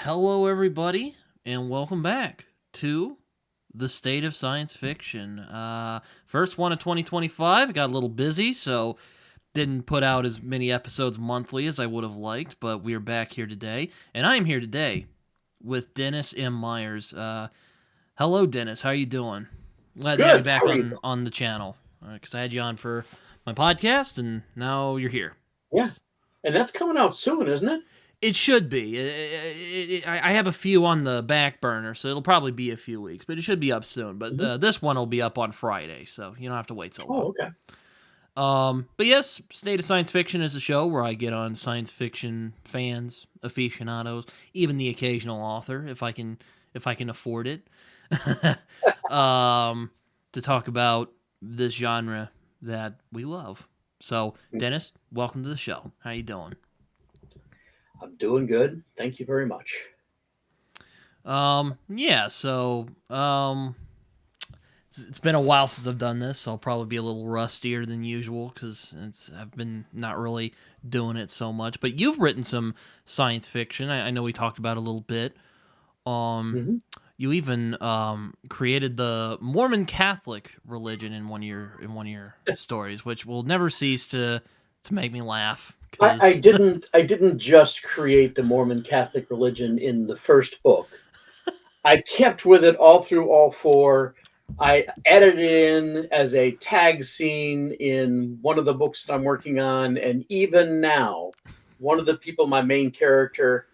Hello, everybody, and welcome back to the State of Science Fiction. First one of 2025. Got a little busy, so didn't put out as many episodes monthly as I would have liked, but we're back here today, and I'm here today with Dennis M. Myers. Hello, Dennis. How you doing? Glad to have you Good. back How are you? on the channel because I had you on for my podcast, and now you're here. Yeah. And that's coming out soon, isn't it? It should be. I have a few on the back burner, so it'll probably be a few weeks, but it should be up soon. But Mhm. this one will be up on Friday, so you don't have to wait so long. Oh, okay. But yes, State of Science Fiction is a show where I get on science fiction fans, aficionados, even the occasional author, if I can afford it, to talk about this genre that we love. So, Dennis, welcome to the show. How you doing? I'm doing good. Thank you very much. Yeah, so, it's been a while since I've done this, so I'll probably be a little rustier than usual because I've been not really doing it so much. But you've written some science fiction. I know we talked about it a little bit. Um, hmm you even created the Mormon Catholic religion in one of your stories, which will never cease to make me laugh I because didn't I didn't just create the Mormon Catholic religion in the first book. I kept with it all through all four. I added it in as a tag scene in one of the books that I'm working on, and even now, one of the people my main character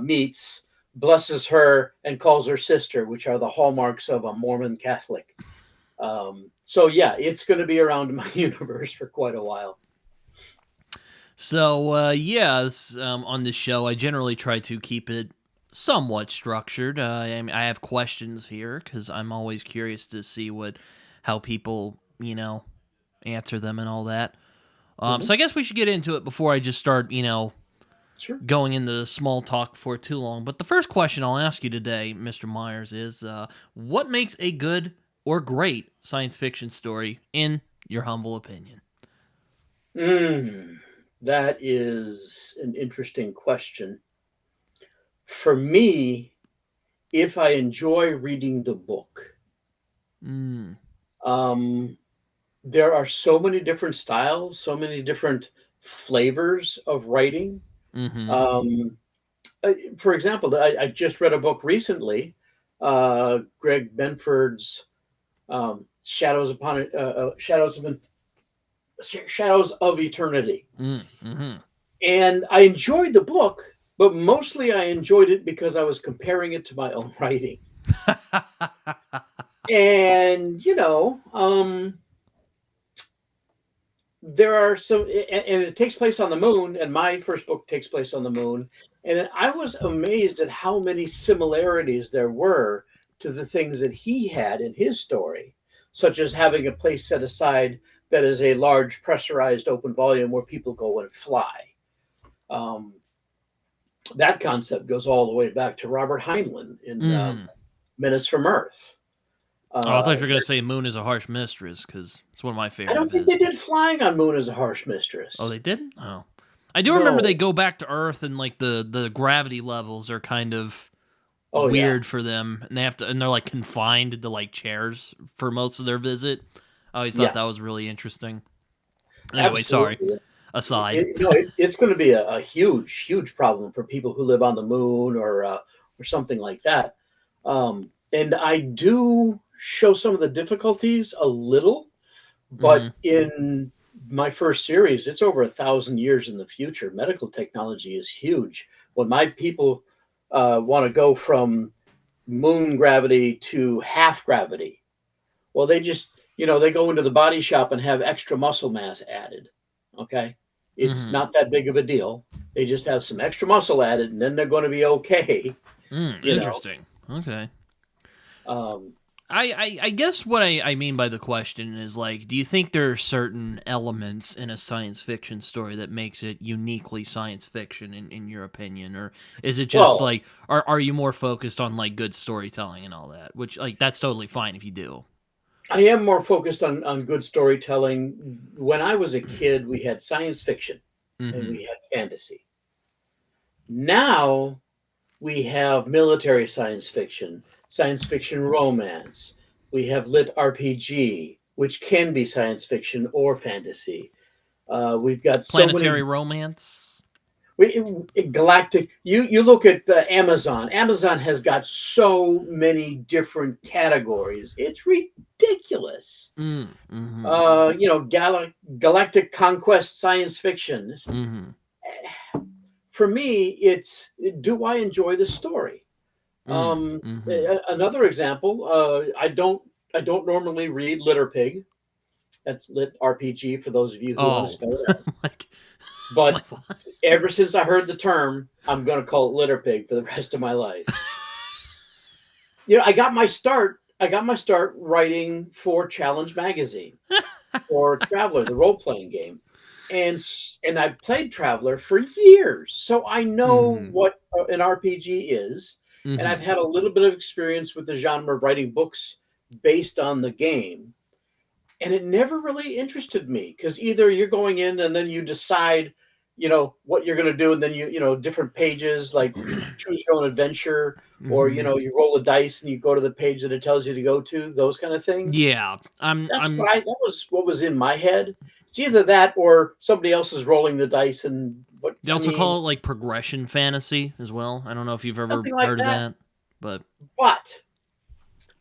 meets blesses her and calls her sister, which are the hallmarks of a Mormon Catholic. So yeah, it's going to be around in my universe for quite a while. So, on this show, I generally try to keep it somewhat structured. I have questions here because I'm always curious to see how people, answer them and all that. hmm So I guess we should get into it before I just start, Sure. going into small talk for too long. But the first question I'll ask you today, Mr. Myers, is what makes a good or great science fiction story, in your humble opinion? Mm, that is an interesting question. For me, if I enjoy reading the book, Mm, um, there are so many different styles, so many different flavors of writing. mm-hmm. Um, for example, I just read a book recently, Greg Benford's Shadows of Eternity, Mm-hmm. and I enjoyed the book, but mostly I enjoyed it because I was comparing it to my own writing. And there are some, and it takes place on the moon, and my first book takes place on the moon, and I was amazed at how many similarities there were to the things that he had in his story, such as having a place set aside that is a large pressurized open volume where people go and fly. um, that concept goes all the way back to Robert Heinlein in Mm. Menace from Earth. Oh, I thought uh, you were gonna say Moon is a Harsh Mistress because it's one of my I favorite don't of think they his. did flying on moon as a harsh Oh, mistress. they didn't. Oh, I do remember they No. go back to Earth and like the gravity levels are kind of Oh yeah. weird for them, and they're like confined to like chairs for most of their visit. I always thought Yeah. that was really interesting. Anyway, sorry. Absolutely. Aside. It's going to be a huge, huge problem for people who live on the moon or something like that. And I do show some of the difficulties a little, Mm-hmm. but in my first series, it's over 1,000 years in the future. Medical technology is huge. When my people want to go from moon gravity to half gravity, well, they just, they go into the body shop and have extra muscle mass added. Okay. It's Mm-hmm. not that big of a deal. They just have some extra muscle added and then they're going to be okay. You know, Interesting. Okay. um, I guess what I mean by the question is like, do you think there are certain elements in a science fiction story that makes it uniquely science fiction in your opinion? Or is it just well, like are you more focused on like good storytelling and all that? Which like that's totally fine if you do. I am more focused on good storytelling. When I was a kid, we had science fiction and Mm-hmm. we had fantasy. Now We have military science fiction romance. We have lit RPG, which can be science fiction or fantasy. We've got so Planetary many romance. galactic. You look at the Amazon. Amazon has got so many different categories. It's ridiculous. Mm-hmm. Galactic conquest science fiction. Mm-hmm. For me, it's do I enjoy the story? Mm-hmm. Another example. I don't normally read Litter Pig. That's lit RPG for those of you who want to Oh, spell it out. like, But like what? ever since I heard the term, I'm going to call it Litter Pig for the rest of my life. I got my start writing for Challenge Magazine or Traveler, the role playing game, and I played Traveler for years, so I know Mm-hmm. what an RPG is, and I've Mm-hmm. had a little bit of experience with the genre of writing books based on the game, and it never really interested me because either you're going in and then you decide, what you're going to do, and then different pages like choose your own adventure, or Mm-hmm. you roll a dice and you go to the page that it tells you to go to, those kind of things. Yeah, I'm. That's I'm. that was what was in my head. It's either that or somebody else is rolling the dice, and what They I also mean, call it like progression fantasy as well. I don't know if you've ever something like heard of that. that, but But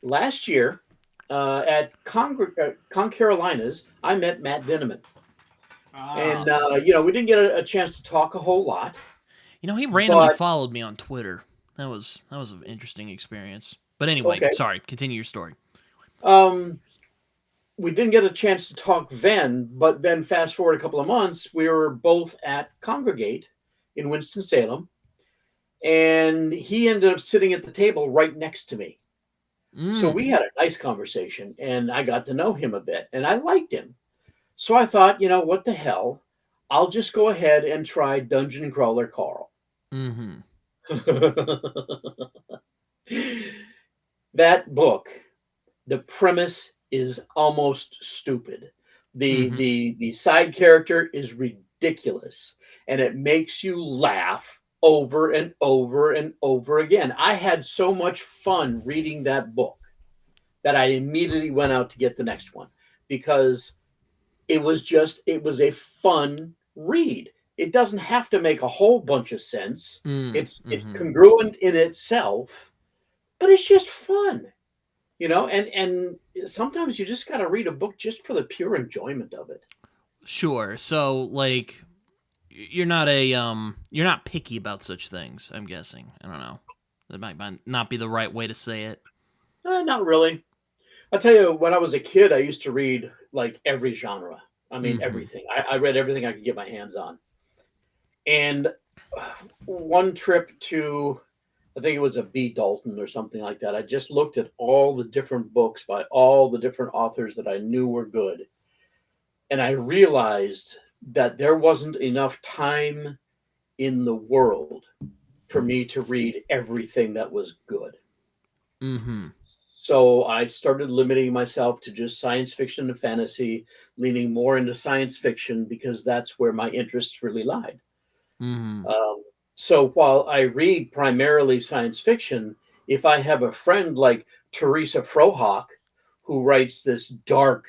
last year, at Con Carolinas, I met Matt Dinneman. And, ah, we didn't get a chance to talk a whole lot, he randomly but followed me on Twitter. That was an interesting experience. But anyway, okay. sorry. Continue your story. Um, we didn't get a chance to talk then, but then fast forward a couple of months, we were both at Congregate in Winston-Salem, and he ended up sitting at the table right next to me. So we Mm. had a nice conversation, and I got to know him a bit, and I liked him. So I thought, what the hell? I'll just go ahead and try Dungeon Crawler Carl. Mm-hmm. That book, the premise is almost stupid. The Mm-hmm. the the side character is ridiculous, and it makes you laugh over and over and over again. I had so much fun reading that book that I immediately went out to get the next one because it was a fun read. It doesn't have to make a whole bunch of sense. It's Mm-hmm. congruent in itself, but it's just fun. And sometimes you just got to read a book just for the pure enjoyment of it. Sure. So, like, you're not picky about such things. I'm guessing. I don't know. That might not be the right way to say it. Not really. I'll tell you, when I was a kid, I used to read like every genre. I mean, Mm-hmm. everything. I read everything I could get my hands on. And one trip to, I think it was a B. Dalton or something like that, I just looked at all the different books by all the different authors that I knew were good. And I realized that there wasn't enough time in the world for me to read everything that was good. Mm-hmm. So I started limiting myself to just science fiction and fantasy, leaning more into science fiction because that's where my interests really lied. Mm-hmm. So while I read primarily science fiction, if I have a friend like Teresa Frohock, who writes this dark,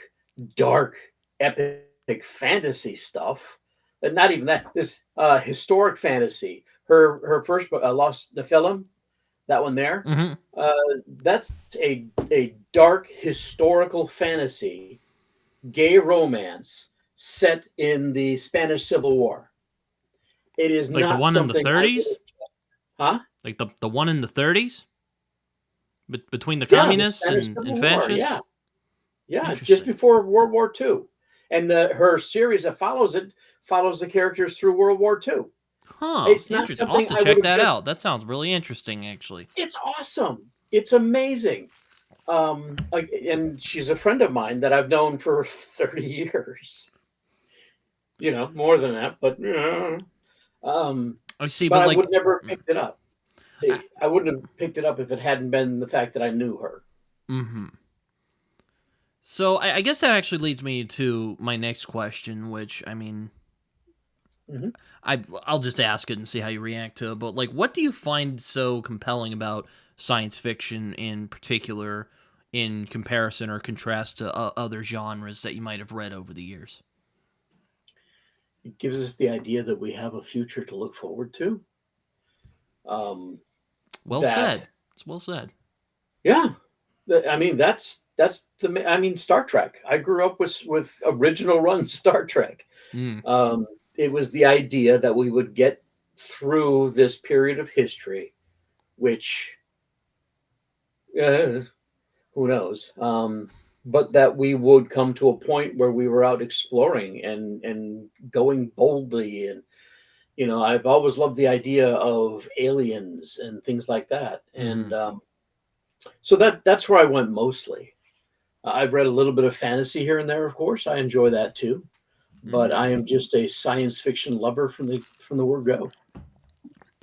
dark, epic fantasy stuff, and not even that, this historic fantasy. Her first book, Lost Nephilim, that one there, Mm-hmm. uh, that's a dark historical fantasy, gay romance set in the Spanish Civil War. It is Like the not one in the something I would 30s. have, huh? Like the one in the 30s. Between the Yeah, the communists Spanish and Civil War. Yeah, fascists. yeah, just Interesting. before World War II, and her series that follows it follows the characters through World War II. Huh. It's not Interesting. I'll have something to I would check have that just. out. That sounds really interesting, actually. It's awesome. It's amazing. And she's a friend of mine that I've known for 30 years. More than that, but um, I see, but but I like, would never have picked it up. I, I wouldn't have picked it up if it hadn't been the fact that I knew her. mm-hmm. So I guess that actually leads me to my next question, which I mean, Mhm. I'll just ask it and see how you react to it. But like, what do you find so compelling about science fiction in particular, in comparison or contrast to other genres that you might have read over the years? It gives us the idea that we have a future to look forward to. Um, Well that said. It's well said. Yeah, I mean I mean Star Trek. I grew up with original run Star Trek. Mm, It was the idea that we would get through this period of history, which uh, who knows, but that we would come to a point where we were out exploring and going boldly. And I've always loved the idea of aliens and things like that. mm-hmm, And so that's where I went mostly. I've read a little bit of fantasy here and there, of course. I enjoy that too, but mm. I am just a science fiction lover from the word go.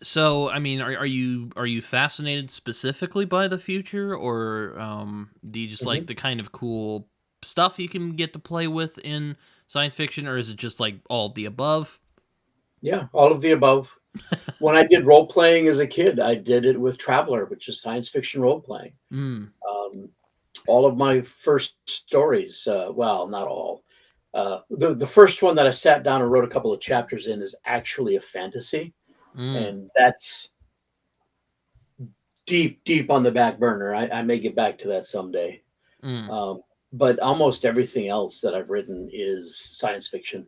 So, I mean, are you fascinated specifically by the future, or do you just like Mhm. the kind of cool stuff you can get to play with in science fiction, or is it just like all of the above? Yeah, all of the above. When I did role playing as a kid, I did it with Traveler, which is science fiction role playing. Mm, Um, all of my first stories, well, not all. The first one that I sat down and wrote a couple of chapters in is actually a fantasy, mm, and that's deep, deep on the back burner. I may get back to that someday. mm. Um, but almost everything else that I've written is science fiction.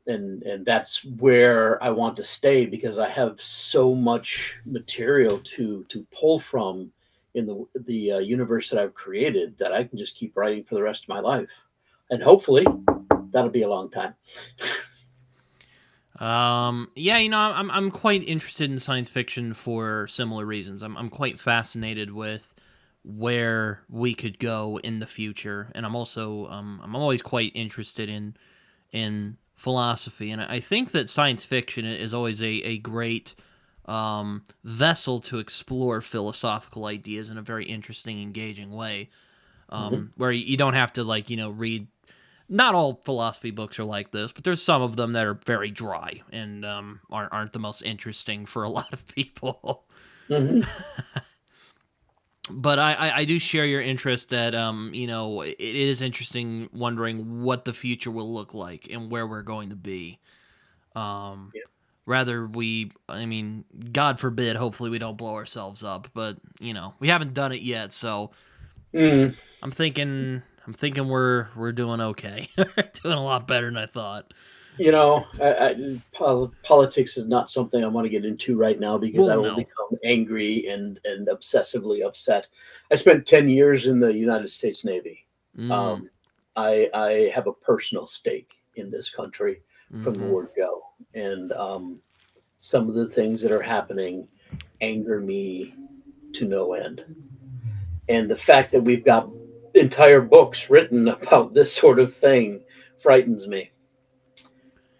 And that's where I want to stay because I have so much material to pull from in the universe that I've created that I can just keep writing for the rest of my life, and hopefully that'll be a long time. Yeah, I'm quite interested in science fiction for similar reasons. I'm quite fascinated with where we could go in the future, and I'm always quite interested in philosophy, and I think that science fiction is always a great vessel to explore philosophical ideas in a very interesting, engaging way. Hmm. Where you don't have to read. Not all philosophy books are like this, but there's some of them that are very dry and aren't the most interesting for a lot of people. Hmm. But I do share your interest that it is interesting wondering what the future will look like and where we're going to be. Um, Yeah. Rather I mean, God forbid, hopefully we don't blow ourselves up, but we haven't done it yet, so Mm. I'm thinking we're doing okay. Doing a lot better than I thought. Politics is not something I want to get into right now because Well, I will no. become angry and obsessively upset. I spent 10 years in the United States Navy. Mm, Um, I have a personal stake in this country from the mm-hmm. word go, and some of the things that are happening anger me to no end. And the fact that we've got entire books written about this sort of thing frightens me.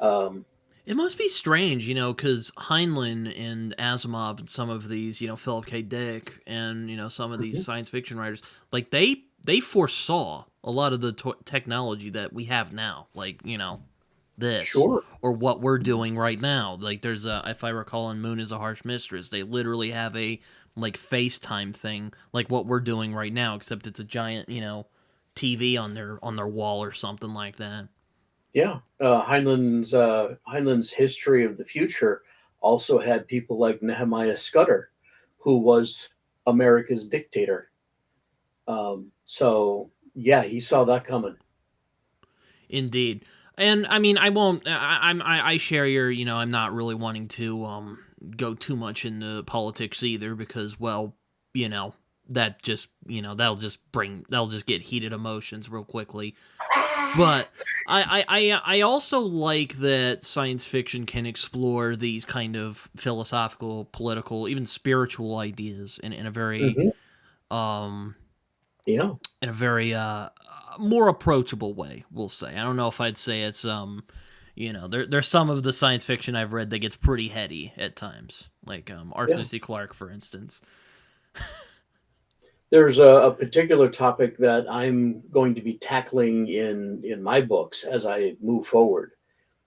Um, It must be strange, because Heinlein and Asimov and some of these, Philip K. Dick and some of these mhm. science fiction writers, like they foresaw a lot of the technology that we have now, like this Sure. or what we're doing right now. Like there's if I recall, in Moon is a Harsh Mistress, they literally have a like FaceTime thing, like what we're doing right now, except it's a giant, TV on their wall or something like that. Yeah, Heinlein's History of the Future also had people like Nehemiah Scudder, who was America's dictator. So yeah, he saw that coming. Indeed. And I mean, I won't. I share your. I'm not really wanting to go too much into politics either because, well, you know, that'll just get heated emotions real quickly. But I also like that science fiction can explore these kind of philosophical, political, even spiritual ideas Hmm. um Yeah, in a very more approachable way, we'll say. I don't know if I'd say it's there's some of the science fiction I've read that gets pretty heady at times, like Arthur yeah. C. Clarke, for instance. There's a particular topic that I'm going to be tackling in my books as I move forward,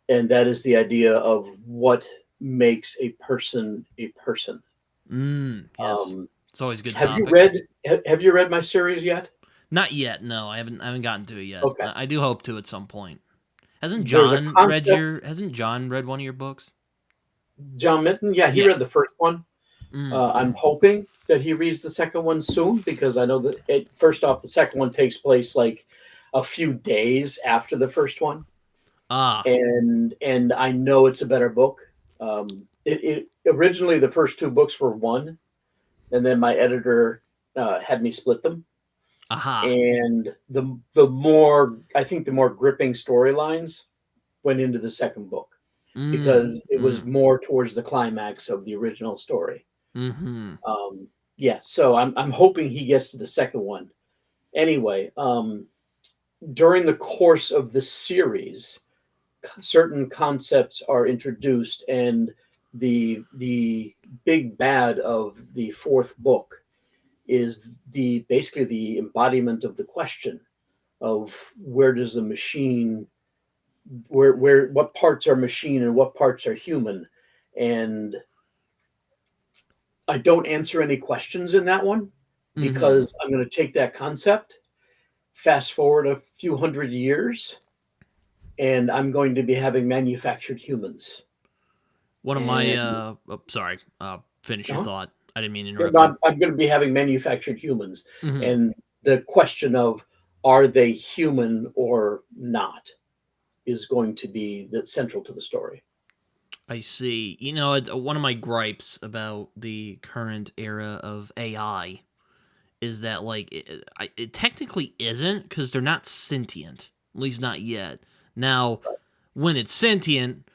and that is the idea of what makes a person a person. Yes. Um, It's always a good have you topic. read have you read my series yet? Not yet. No, I haven't gotten to it yet. Okay. I do hope to at some point. Hasn't There's a John read concept. your? Hasn't John read one of your books? John Minton, yeah, he Yeah. read the first one. I'm hoping that he reads the second one soon because I know that first off, the second one takes place like a few days after the first one, Ah. and I know it's a better book. It originally the first two books were one, and then my editor had me split them. Aha. And the more I think the more gripping storylines went into the second book Mm. because it was Mm. more towards the climax of the original story. Mm-hmm. Yeah, so I'm hoping he gets to the second one. Anyway, during the course of the series, certain concepts are introduced, and the big bad of the fourth book is the basically the embodiment of the question of where does a machine where what parts are machine and what parts are human, and I don't answer any questions in that one Mm-hmm. because I'm going to take that concept, fast forward a few hundred years, and I'm going to be having manufactured humans. One of my And sorry. Finish your uh, thought. I didn't mean to yeah, interrupt you. I'm going to be having manufactured humans. Mm-hmm. And the question of are they human or not is going to be the central to the story. I see. One of my gripes about the current era of AI is that like it technically isn't because they're not sentient, at least not yet. Now, when it's sentient,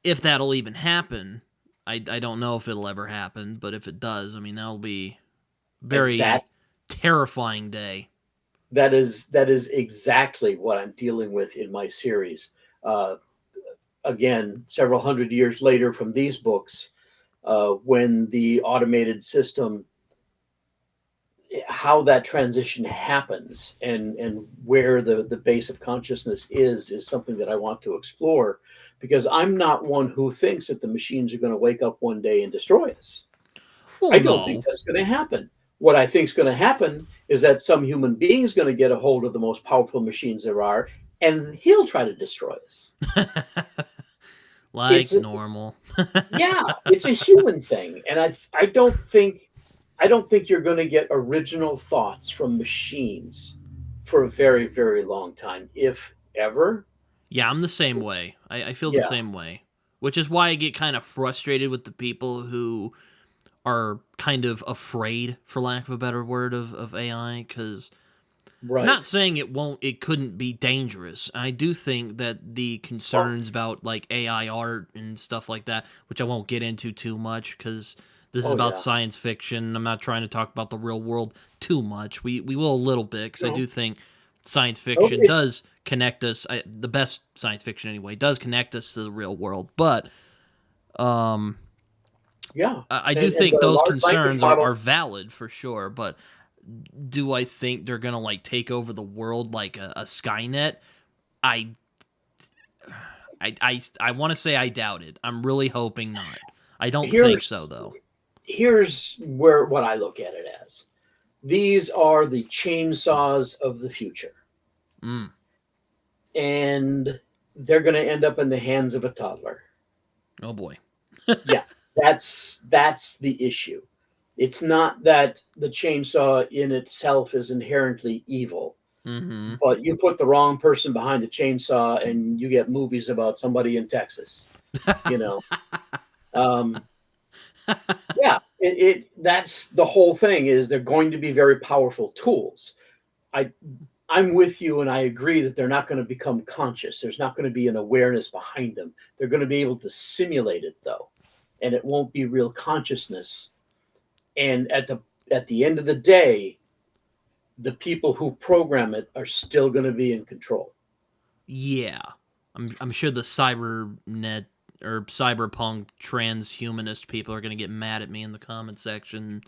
if that'll even happen, I don't know if it'll ever happen, but if it does, I mean that'll be And very terrifying day. that is exactly what I'm dealing with in my series. Uh, Again, several hundred years later from these books, when the automated system, how that transition happens and where the base of consciousness is something that I want to explore because I'm not one who thinks that the machines are going to wake up one day and destroy us. Well, I don't think no. that's going to happen. What I think is going to happen is that some human being is going to get a hold of the most powerful machines there are, and he'll try to destroy us. It's Like a, normal. yeah, it's a human thing, and I don't think you're going to get original thoughts from machines for a very very long time, if ever. Yeah, I'm the same way. I feel the Yeah, same way. Which is why I get kind of frustrated with the people who are kind of afraid, for lack of a better word, of AI. Because not right. saying it couldn't be dangerous. I do think that the Oh, concerns about like AI art and stuff like that, which I won't get into too much because this is oh about yeah. science fiction. I'm not trying to talk about the real world too much. We will a little bit because I No, do think science no, fiction does connect us. The best science fiction anyway does connect us to the real world, but um, yeah, I do and think the those large language concerns are models. valid for sure. But do I think they're gonna like take over the world like a Skynet? I I want to say I doubt it. I'm really hoping not. I don't think Here's so though. here's where what I look at it as. These are the chainsaws of the future, Mm. and they're going to end up in the hands of a toddler. Oh boy. Yeah, that's the issue. It's not that the chainsaw in itself is inherently evil, Mm-hmm. but you put the wrong person behind the chainsaw, and you get movies about somebody in Texas. You know, um, yeah, that's the whole thing. Is they're going to be very powerful tools. I I'm with you, and I agree that they're not going to become conscious. There's not going to be an awareness behind them. They're going to be able to simulate it though, and it won't be real consciousness. And at the end of the day, the people who program it are still going to be in control. Yeah. I'm sure the cybernet or cyberpunk transhumanist people are gonna get mad at me in the comment section,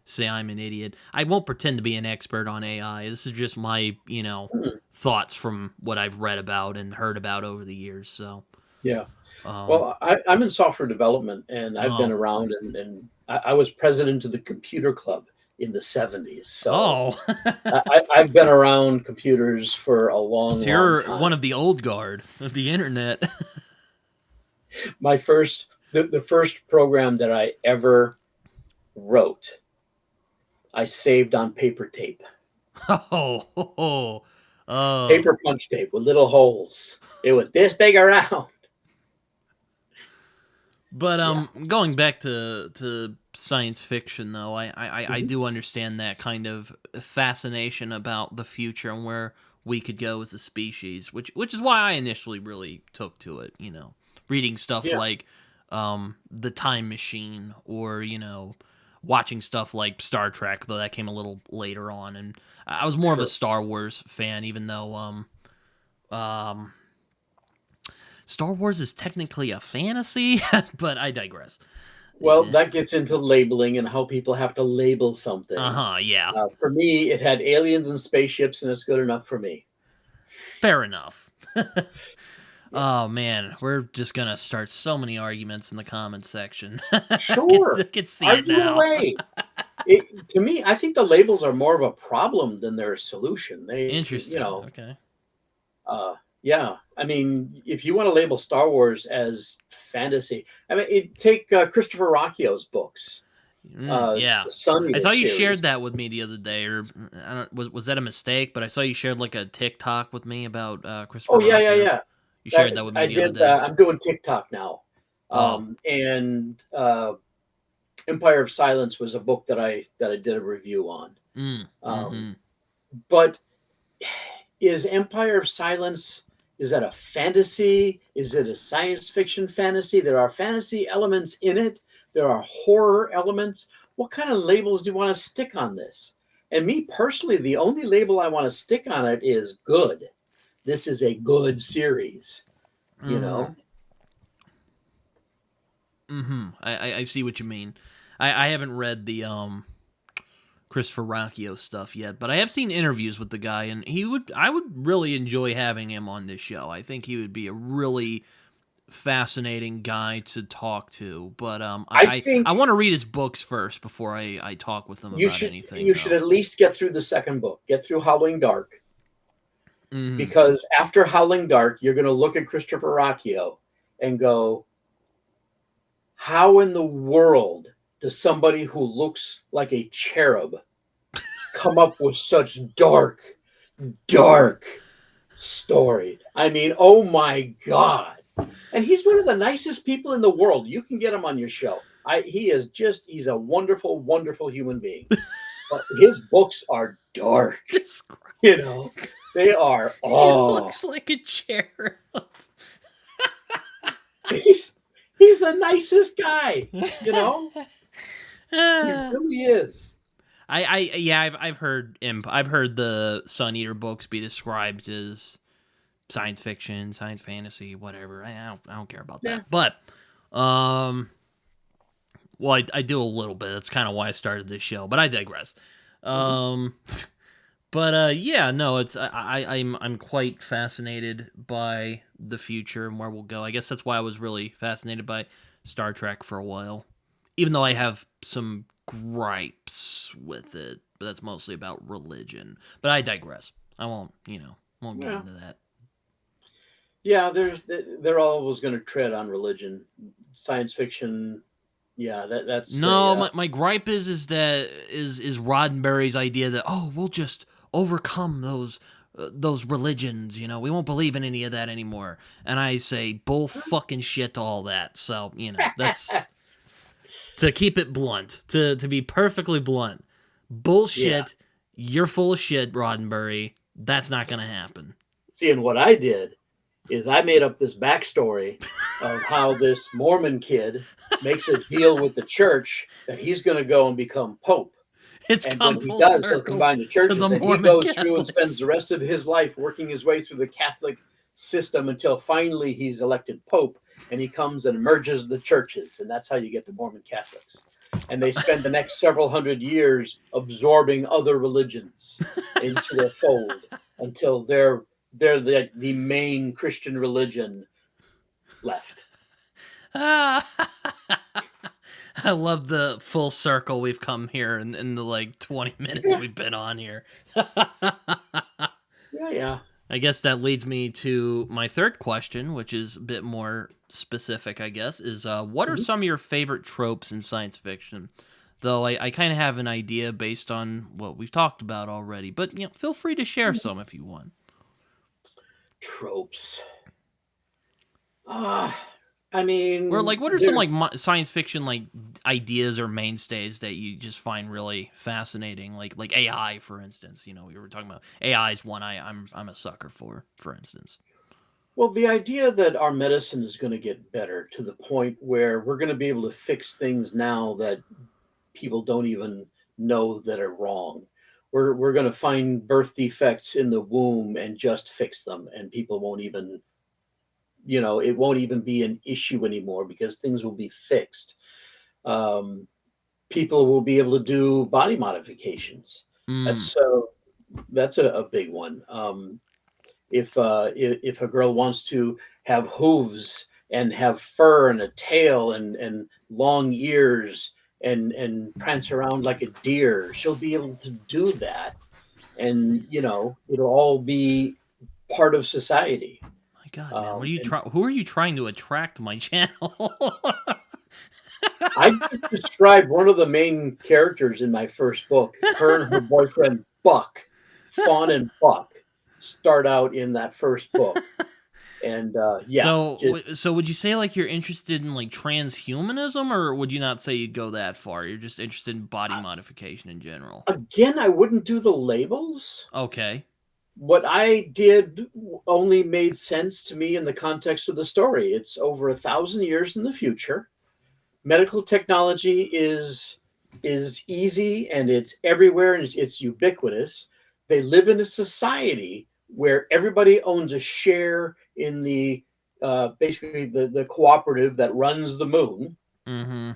say I'm an idiot. I won't pretend to be an expert on AI. This is just my, Mm, thoughts from what I've read about and heard about over the years. So Yeah. Um, Well, I'm in software development, and I've been oh, around, and I was president of the computer club in the '70s. So oh, I've been around computers for a long, so long you're time. one of the old guard of the internet. The first program that I ever wrote, I saved on paper tape, Oh, oh, oh. paper punch tape with little holes. It was this big around. But Yeah. going back to science fiction though, I Mhm. do understand that kind of fascination about the future and where we could go as a species, which is why I initially really took to it. Reading stuff Yeah. like the Time Machine, or watching stuff like Star Trek, though that came a little later on, and I was more of a Sure. Star Wars fan, even though um Star Wars is technically a fantasy, but I digress. Well, that gets into labeling and how people have to label Uh something. huh. Yeah. For me, it had aliens and spaceships, and it's good enough for me. Fair enough. Yeah. Oh man, we're just gonna start so many arguments in the comments section. Sure. I can see it Argue now. away. To me, I think the labels are more of a problem than they're a solution. Interesting. Okay. Uh, yeah. I mean, if you want to label Star Wars as fantasy, I mean, take Christopher Rocchio's books, Yeah. the Sun I Eater saw you shared series. that with me the other day, or I don't was that a mistake? But I saw you shared like a TikTok with me about Oh Christopher yeah, yeah, Rocchio's. yeah. You shared That that with me I the other did. day. I'm doing TikTok now, Oh. and Empire of Silence was a book that I did a review on. Um, Mm-hmm. but is Empire of Silence, is that a fantasy? Is it a science fiction fantasy? There are fantasy elements in it. There are horror elements. What kind of labels do you want to stick on this? And me personally, the only label I want to stick on it is good. This is a good series, you Mm-hmm. know? Mm-hmm. I see what you mean. I haven't read the Christopher Rocchio stuff yet, but I have seen interviews with the guy, and I would really enjoy having him on this show. I think he would be a really fascinating guy to talk to. But I I think want to read his books first before I talk with him you about should anything, you should though. at least get through the second book, get through Howling Dark, Mm-hmm. because after Howling Dark, you're going to look at Christopher Rocchio and go, how in the world does somebody who looks like a cherub come up with such dark story? I mean, oh my God. And he's one of the nicest people in the world. You can get him on your show. He's a wonderful, wonderful human being. But his books are dark, This you know. They are, he oh, looks like a cherub. he's he's the nicest guy, you know. He really is. Yeah, I've heard the Sun Eater books be described as science fiction, science fantasy, whatever. I don't care about Yeah. that. But um well, I do a little bit. That's kind of why I started this show, but I digress. Mhm. Um but yeah, no, it's I'm quite fascinated by the future and where we'll go. I guess that's why I was really fascinated by Star Trek for a while. Even though I have some gripes with it, but that's mostly about religion. But I digress. I won't get Yeah. into that. Yeah, they're always going to tread on religion. Science fiction, yeah, that's a No, my gripe is Roddenberry's idea that, oh, we'll just overcome those religions, we won't believe in any of that anymore. And I say bull fucking shit to all that. So, that's to keep it blunt, to be perfectly blunt. yeah. Bullshit. You're full of shit, Roddenberry. That's not going to happen. See, and what I did is I made up this backstory of how this Mormon kid makes a deal with the church that he's going to go and become pope. It's And when come he full does, he'll circle combine the to the churches, and he Mormon goes through and spends Catholics. the rest of his life working his way through the Catholic system until finally he's elected pope, and he comes and merges the churches, and that's how you get the Mormon Catholics. And they spend the next several hundred years absorbing other religions into their fold until they're the main Christian religion left. I love the full circle we've come here in the like 20 minutes Yeah, we've been on here. yeah, yeah. I guess that leads me to my third question, which is a bit more specific, I guess, is what are Mhm. some of your favorite tropes in science fiction? Though I kind of have an idea based on what we've talked about already, but feel free to share some if you want. Tropes. Ah, I Or mean, like, what are some like science fiction like ideas or mainstays that you just find really fascinating? Like AI, for instance. We were talking about AI is one I'm a sucker for instance. well, the idea that our medicine is going to get better to the point where we're going to be able to fix things now that people don't even know that are wrong. We're going to find birth defects in the womb and just fix them, and people won't even, it won't even be an issue anymore because things will be fixed. Um, People will be able to do body modifications. Mm. That's so that's a big one. If a girl wants to have hooves and have fur and a tail and long ears and prance around like a deer, she'll be able to do that, and it'll all be part of society. My God, man, what are you And trying? Who are you trying to attract to my channel? I just described one of the main characters in my first book. Her and her boyfriend Buck, Fawn and Buck, start out in that first book, and yeah, So, just so would you say like you're interested in like transhumanism, or would you not say you'd go that far? You're just interested in body modification in general. again, I wouldn't do the labels. Okay. What I did only made sense to me in the context of the story. It's over 1,000 years in the future. Medical technology is easy and it's everywhere and it's ubiquitous. They live in a society where everybody owns a share in the basically the cooperative that runs the moon, Mm-hmm.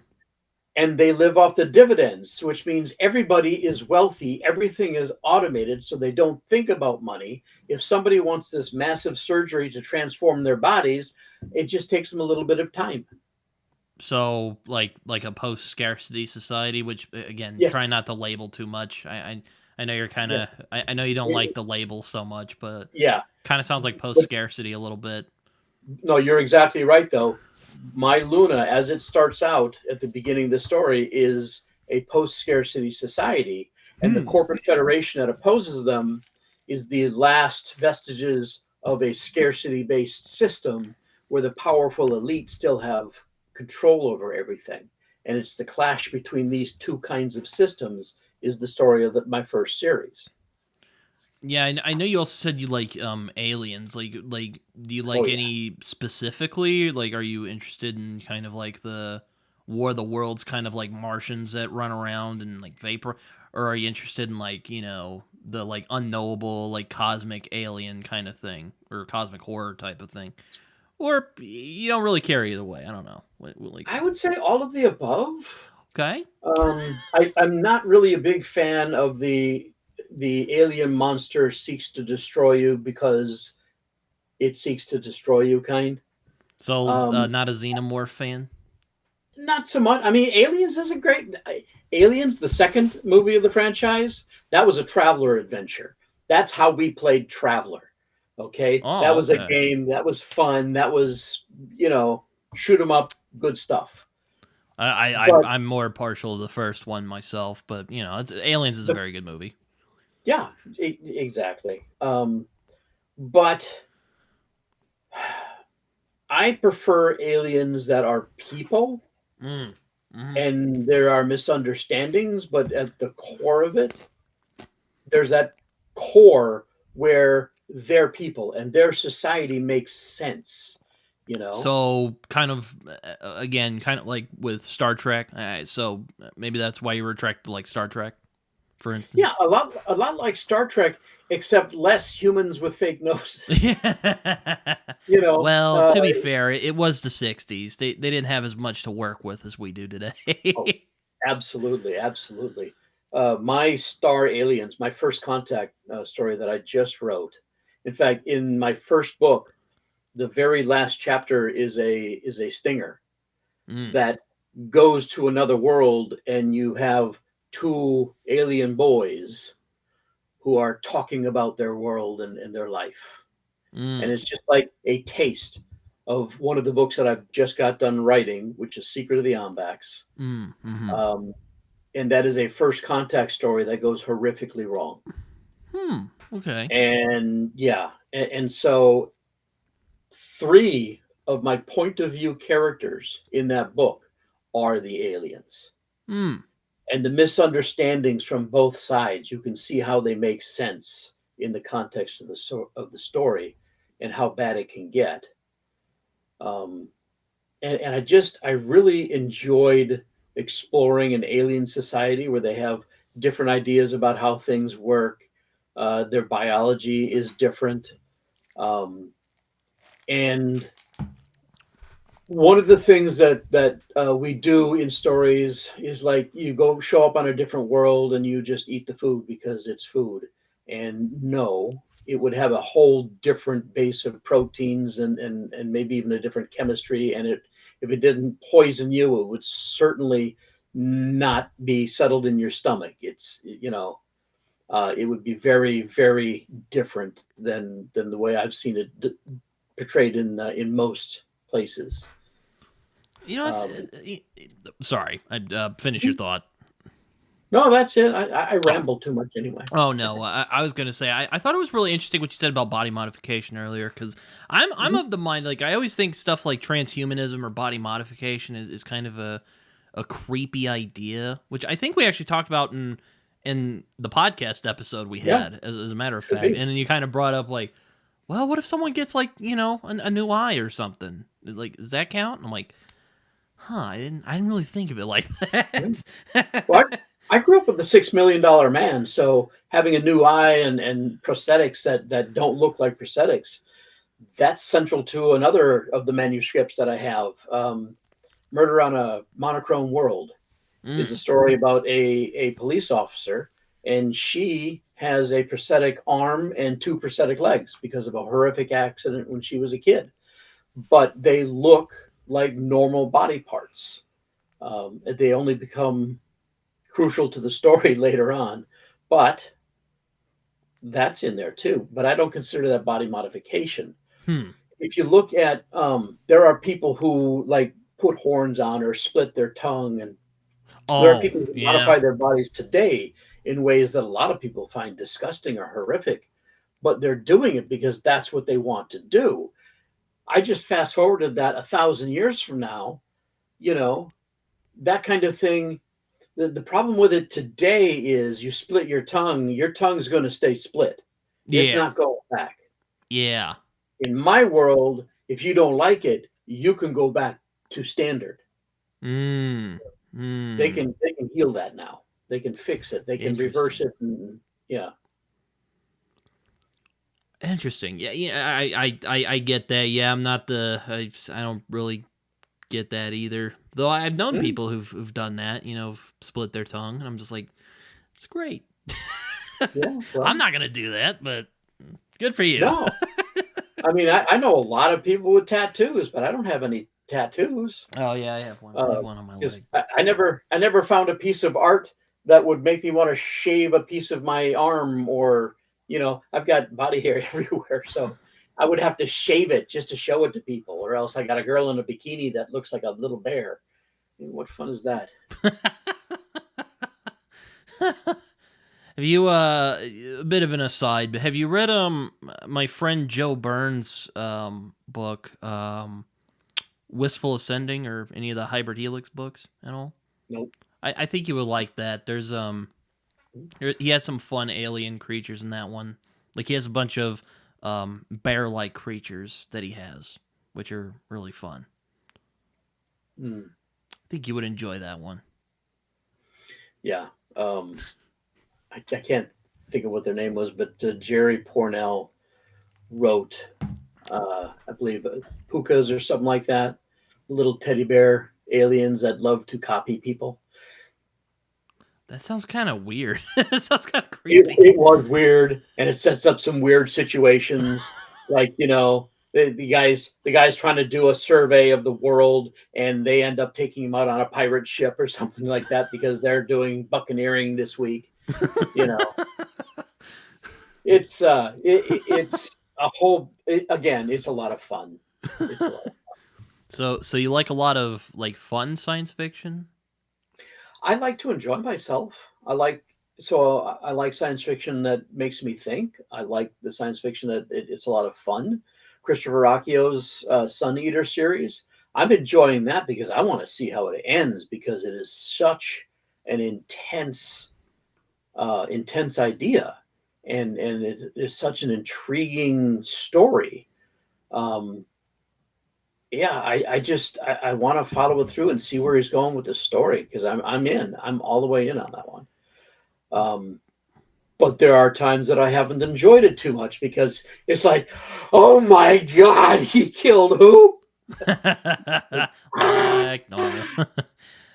and they live off the dividends, which means everybody is wealthy. Everything is automated, so they don't think about money. If somebody wants this massive surgery to transform their bodies, it just takes them a little bit of time. So, like a post scarcity society, which again, try Yes. not to label too much. I know you're kind Yeah. of I know you don't like the label so much, but Yeah. kind of sounds like post But scarcity a little bit. no, you're exactly right, though. My Luna, as it starts out at the beginning of the story, is a post scarcity society. And the Hmm. corporate federation that opposes them is the last vestiges of a scarcity based system where the powerful elite still have control over everything. And it's the clash between these two kinds of systems is the story of my first series. Yeah, I know you also said you like aliens. Like do you Oh, like yeah. any specifically? Like are you interested in kind of like the War of the Worlds kind of like Martians that run around and like vapor, or are you interested in like, the like unknowable like cosmic alien kind of thing or cosmic horror type of thing? Or you don't really care either way. I don't know. Like I would say all of the above. okay. I'm not really a big fan of the alien monster seeks to destroy you because it seeks to destroy you kind. So Um, not a Xenomorph fan. Not so much. I mean, Aliens is a great Aliens, the second movie of the franchise, that was a traveler adventure. That's how we played Traveler. Okay, that Oh, was a okay. game. That was fun. That was shoot 'em up, good stuff. But I'm more partial to the first one myself, but it's Aliens is a the very good movie. yeah, exactly. But I prefer aliens that are people Mm. Hmm. and there are misunderstandings, but at the core of it, there's that core where their people and their society makes sense, you know? So kind of again, kind of like with Star Trek. So maybe that's why you were attracted to like Star Trek, for Yeah, instance. a lot like Star Trek, except less humans with fake noses. Yeah. You know, Well, to be fair, it was the '60s. They didn't have as much to work with as we do oh, today. absolutely, absolutely. My Star Aliens, my first contact story that I just wrote. In fact, in my first book, the very last chapter is a stinger Mm. that goes to another world, and you have two alien boys who are talking about their world and their life. And Mm. it's just like a taste of one of the books that I've just got done writing, which is Secret of the Ombax. Mm. Mm-hmm. Um, and that is a first contact story that goes horrifically wrong. Hmm. Okay. And yeah, and so three of my point of view characters in that book are the aliens. Hmm. And the misunderstandings from both sides, you can see how they make sense in the context of of the story and how bad it can get. Um, and I really enjoyed exploring an alien society where they have different ideas about how things work. Their biology is different. Um, and one of the things that we do in stories is like you go show up on a different world and you just eat the food because it's food. And no, it would have a whole different base of proteins and maybe even a different chemistry. And it if it didn't poison you, it would certainly not be settled in your stomach. It would be very, very different than the way I've seen it portrayed in most places. You know, Um, sorry. I finish your thought. no, that's it. I Oh. ramble too much anyway. Oh no, I was gonna say I thought it was really interesting what you said about body modification earlier because I'm Mhm. of the mind like I always think stuff like transhumanism or body modification is kind of a creepy idea, which I think we actually talked about in the podcast episode we Yeah, had as a matter of could fact, be. and then you kind of brought up like, well, what if someone gets like a new eye or something? Like, does that count? And I'm like, huh, I didn't really think of it like Yeah. that. Well, I grew up with a $6 million man, so having a new eye and prosthetics that don't look like prosthetics, that's central to another of the manuscripts that I have. Murder on a Monochrome World is a Mm. story about a police officer, and she has a prosthetic arm and two prosthetic legs because of a horrific accident when she was a kid. But they look like normal body parts. They only become crucial to the story later on, but that's in there too. But I don't consider that body modification. Hmm. If you look at, there are people who like put horns on or split their tongue, and there are Oh people who yeah. modify their bodies today in ways that a lot of people find disgusting or horrific, but they're doing it because that's what they want to do. I just fast forwarded that 1,000 years from now, you know, that kind of thing. The problem with it today is you split your tongue's going to stay split. It's Yeah. not going back. Yeah. In my world, if you don't like it, you can go back to standard. Mm. Mm. They can heal that now. They can fix it. They can reverse Interesting. it. And, yeah. Interesting. Yeah, yeah, I get that. Yeah, I'm not I don't really get that either. Though I've known Mm, people who've done that, have split their tongue, and I'm just like, it's great. yeah. I'm Well, not gonna do that, but good for you. no. I mean, I know a lot of people with tattoos, but I don't have any tattoos. Oh yeah, I have one. I have one on my Because leg. I never found a piece of art that would make me want to shave a piece of my arm, or I've got body hair everywhere, so I would have to shave it just to show it to people, or else I got a girl in a bikini that looks like a little bear. What fun is that? Have you a bit of an aside, but have you read my friend Joe Burns book Wistful Ascending or any of the Hybrid Helix books at all? Nope. I think you would like that. There's he has some fun alien creatures in that one. Like he has a bunch of bear-like creatures that he has, which are really fun. Hmm. I think you would enjoy that one. Yeah. I can't think of what their name was, but Jerry Pornell wrote, I believe, Pukas or something like that. Little teddy bear aliens that love to copy people. That sounds kind of weird. It sounds kind of creepy. It was weird, and it sets up some weird situations. Like, the guy's trying to do a survey of the world, and they end up taking him out on a pirate ship or something like that because they're doing buccaneering this week. You know, it's a whole again. It's a lot of fun. It's a lot. So you like a lot of like fun science fiction? I like to enjoy myself. I like science fiction that makes me think. I like the science fiction that it's a lot of fun. Christopher Rocchio's Sun Eater series. I'm enjoying that because I want to see how it ends because it is such an intense idea, and it is such an intriguing story. Um, yeah, I want to follow it through and see where he's going with the story because I'm in. I'm all the way in on that one. Um, but there are times that I haven't enjoyed it too much because it's like, oh my god, he killed who? Ah! Like normal.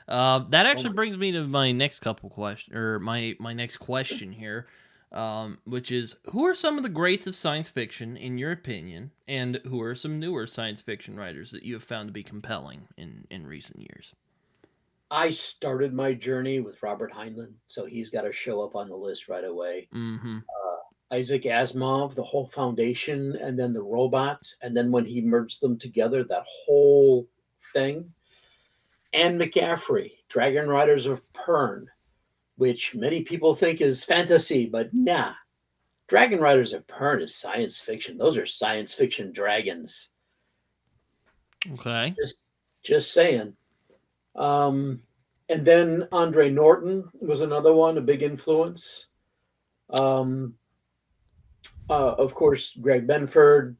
That Oh actually my, brings me to my next couple question, or my next question here, which is, who are some of the greats of science fiction in your opinion, and who are some newer science fiction writers that you have found to be compelling in recent years? I started my journey with Robert Heinlein, so he's got to show up on the list right away. Mm-hmm. Isaac Asimov, the whole foundation, and then the robots, and then when he merged them together, that whole thing. Anne McCaffrey, Dragon Riders of Pern, which many people think is fantasy, but nah. Dragon Riders of Pern is science fiction. Those are science fiction dragons. Okay. Just, just saying. Um, and then Andre Norton was another one, a big influence. Um, of course, Greg Benford,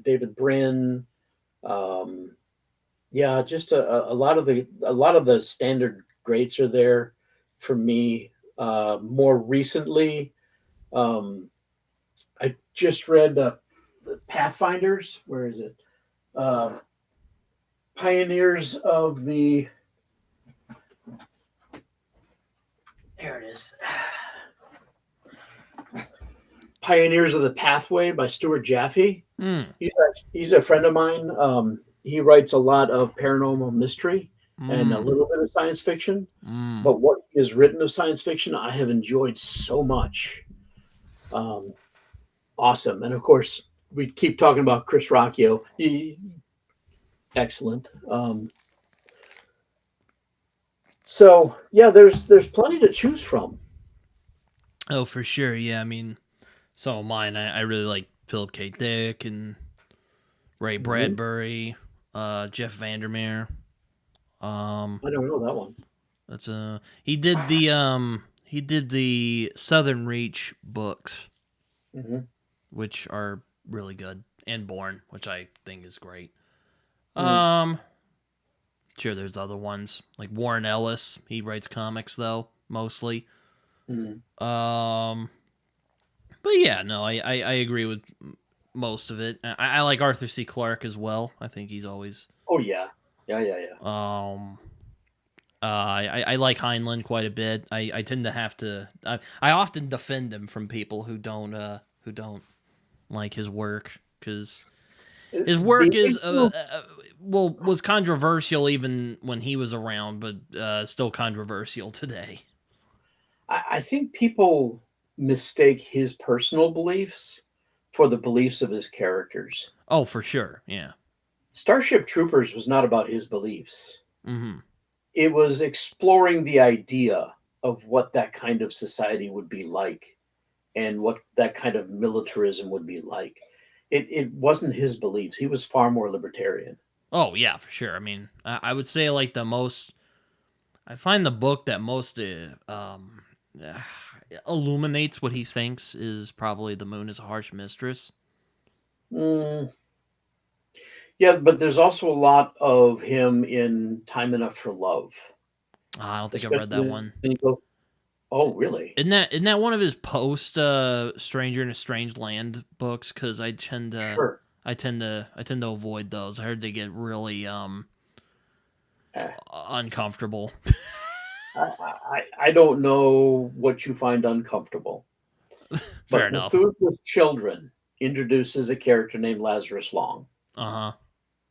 David Brin. Um, yeah, just a lot of the standard greats are there for me. More recently, um, I just read Pathfinders. Where is it? Uh, Pioneers of the. There it is. Pioneers of the Pathway by Stuart Jaffe. Mm. He's a friend of mine. He writes a lot of paranormal mystery and a Mm. little bit of science fiction. Mm. But what he has written of science fiction, I have enjoyed so much. Um, awesome. And of course, we keep talking about Chris Rocchio. Excellent. So yeah, there's plenty to choose from. Oh, for sure. Yeah, I mean, some of mine, I really like Philip K. Dick and Ray Mhm. Bradbury, Jeff Vandermeer. Um, I don't know that one. that's he did the Southern Reach books, Hmm. which are really good, and Born, which I think is great. Hmm. Um, sure, there's other ones like Warren Ellis. He writes comics though, mostly. Hmm. Um, but yeah, no, I agree with most of it. I like Arthur C. Clarke as well. I think he's always Oh yeah, yeah, yeah, yeah. um I like Heinlein quite a bit. I tend to have to. I often defend him from people who don't like his work because his The work is issue, well was controversial even when he was around, but still controversial today. I think people mistake his personal beliefs for the beliefs of his characters. Oh, for sure. Yeah. Starship Troopers was not about his beliefs. Mm-hmm. It was exploring the idea of what that kind of society would be like and what that kind of militarism would be like. It wasn't his beliefs. He was far more libertarian. Oh yeah, for sure. I mean, I would say like the most. I find the book that most uh, illuminates what he thinks is probably "The Moon is a Harsh Mistress." Mm, yeah, but there's also a lot of him in Time Enough for Love, I don't think I've read especially that when one. he goes, oh, really? Isn't that one of his post Stranger in a Strange Land books? Because Sure. I tend to avoid those. I heard they get really Eh, uncomfortable. I don't know what you find uncomfortable, Fair but with enough. Food with Children. introduces a character named Lazarus Long. Uh-huh.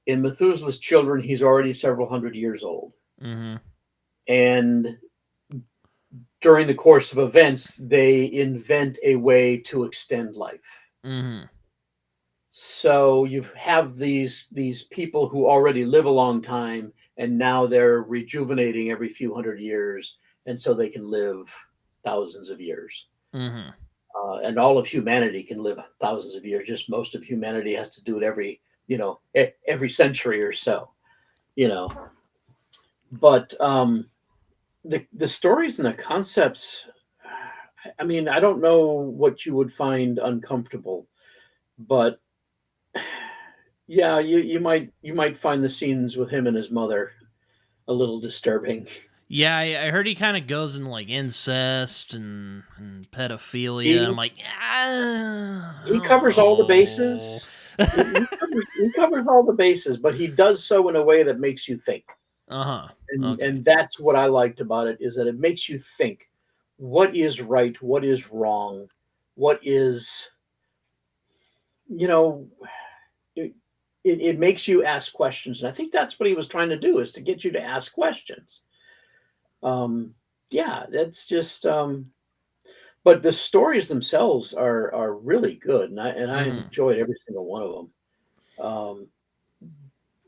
In Methuselah's Children, he's already several hundred years old. Mm-hmm. And during the course of events, they invent a way to extend life. Mm-hmm. So you have these people who already live a long time, and now they're rejuvenating every few hundred years, and so they can live thousands of years. Mm-hmm. And all of humanity can live thousands of years. Just most of humanity has to do it every, every century or so, you know. But the stories and the concepts, I mean, I don't know what you would find uncomfortable, but yeah, you might find the scenes with him and his mother a little disturbing. Yeah, I heard he kind of goes in like incest and pedophilia, and I'm He like, I he don't covers all the know. bases. He covers all the bases, but he does so in a way that makes you think. Uh-huh. And Okay. and that's what I liked about it, is that it makes you think, what is right, what is wrong, what is, you know, it, it makes you ask questions. And I think that's what he was trying to do, is to get you to ask questions. Um, yeah, that's just but the stories themselves are really good, and I Mm-hmm. enjoyed every single one of them. Um,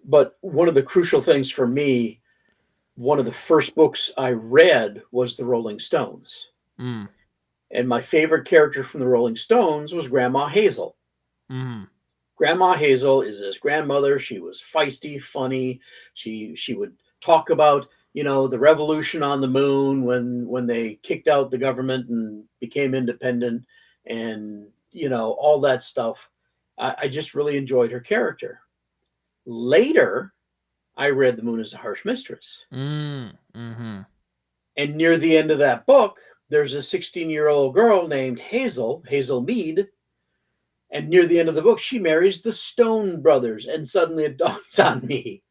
but one of the crucial things for me, one of the first books I read was the Rolling Stones. Mm. And my favorite character from the Rolling Stones was Grandma Hazel. Mm-hmm. Grandma Hazel is his grandmother. She was feisty, funny. She would talk about, the revolution on the moon, when they kicked out the government and became independent, and all that stuff. I just really enjoyed her character. Later, I read The Moon is a Harsh Mistress. Mm-hmm. And near the end of that book, there's a 16-year-old girl named Hazel Mead. And near the end of the book, she marries the Stone brothers. And suddenly it dawns on me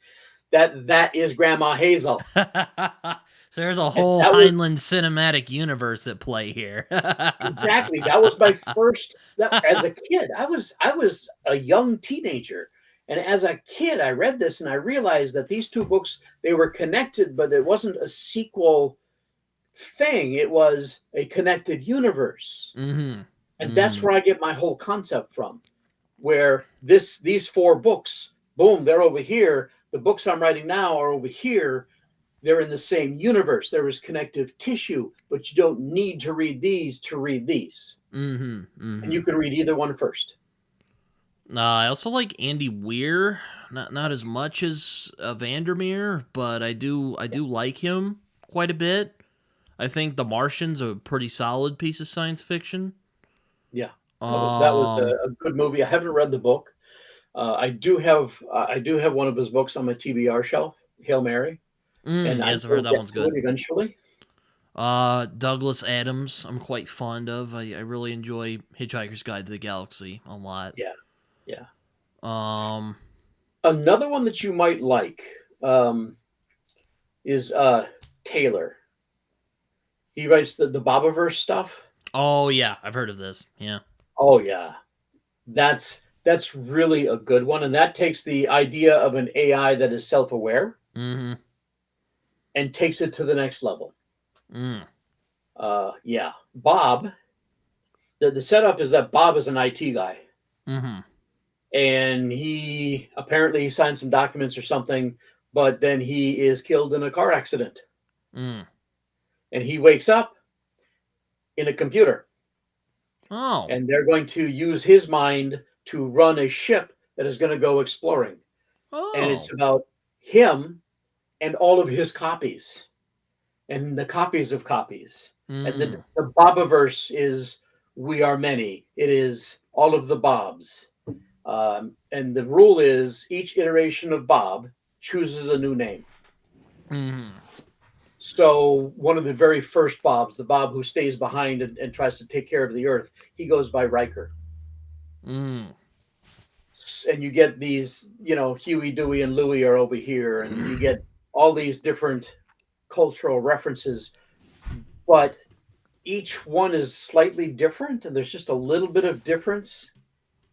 that that is Grandma Hazel. So there's a And whole that was Heinlein cinematic universe at play here. exactly, that was my first, that as a kid. I was a young teenager. And as a kid, I read this and I realized that these two books, they were connected, but it wasn't a sequel thing. It was a connected universe. Mm-hmm. And that's Mm-hmm. where I get my whole concept from. Where these four books, boom, they're over here. The books I'm writing now are over here. They're in the same universe. There is connective tissue, but you don't need to read these to read these. Mm-hmm. And Mm-hmm. you can read either one first. I also like Andy Weir, not as much as Vandermeer, but I do like him quite a bit. I think The Martian's a pretty solid piece of science fiction. Yeah, that was Um, a good movie. I haven't read the book. I do have one of his books on my TBR shelf, Hail Mary, and I yes, I've heard will that get one's to it good. eventually. Douglas Adams, I'm quite fond of. I really enjoy Hitchhiker's Guide to the Galaxy a lot. Yeah, yeah. Um, Another one that you might like, is Taylor. He writes the Bobiverse stuff. oh yeah, I've heard of this. Yeah. Oh yeah, that's really a good one, and that takes the idea of an AI that is self-aware Mm-hmm. and takes it to the next level. Mm. Yeah, Bob. The setup is that Bob is an IT guy, Mm-hmm. and he apparently signed some documents or something, but then he is killed in a car accident, Mm. and he wakes up in a computer, Oh. and they're going to use his mind to run a ship that is going to go exploring. And it's Oh. about him and all of his copies and the copies of copies. And the, Mm. the Bobiverse is we are many. It is all of the Bobs. And the rule is each iteration of Bob chooses a new name. Mm-hmm. So one of the very first Bobs, the Bob who stays behind and tries to take care of the Earth, he goes by Riker. Mm. And you get these, Huey, Dewey, and Louie are over here, and you get all these different cultural references, but each one is slightly different, and there's just a little bit of difference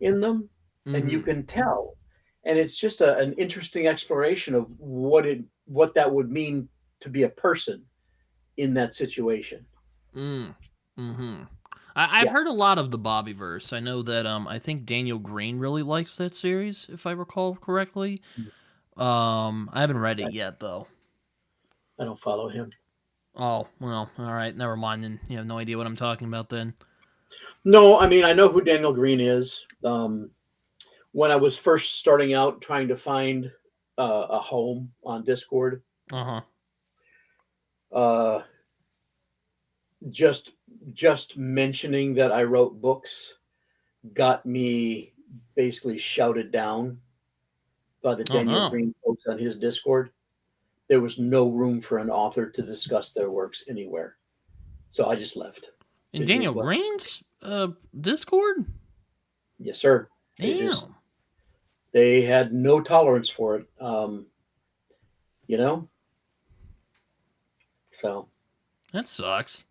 in them, and you Mm-hmm. can tell. And it's just an interesting exploration of what that would mean to be a person in that situation. Mm. Mm-hmm. I've Yeah. heard a lot of the Bobbyverse. I know that I think Daniel Green really likes that series, if I recall correctly. I haven't read it I, yet though. I don't follow him. Oh, well, all right, never mind then. You have no idea what I'm talking about then. No, I mean I know who Daniel Green is. When I was first starting out trying to find a home on Discord, Uh-huh. uh, just just mentioning that I wrote books got me basically shouted down by the Oh Daniel no. Green folks on his Discord. There was no room for an author to discuss their works anywhere, so I just left. In It Daniel was Green's Discord? yes, sir. They just Damn. they had no tolerance for it. You know, so That sucks.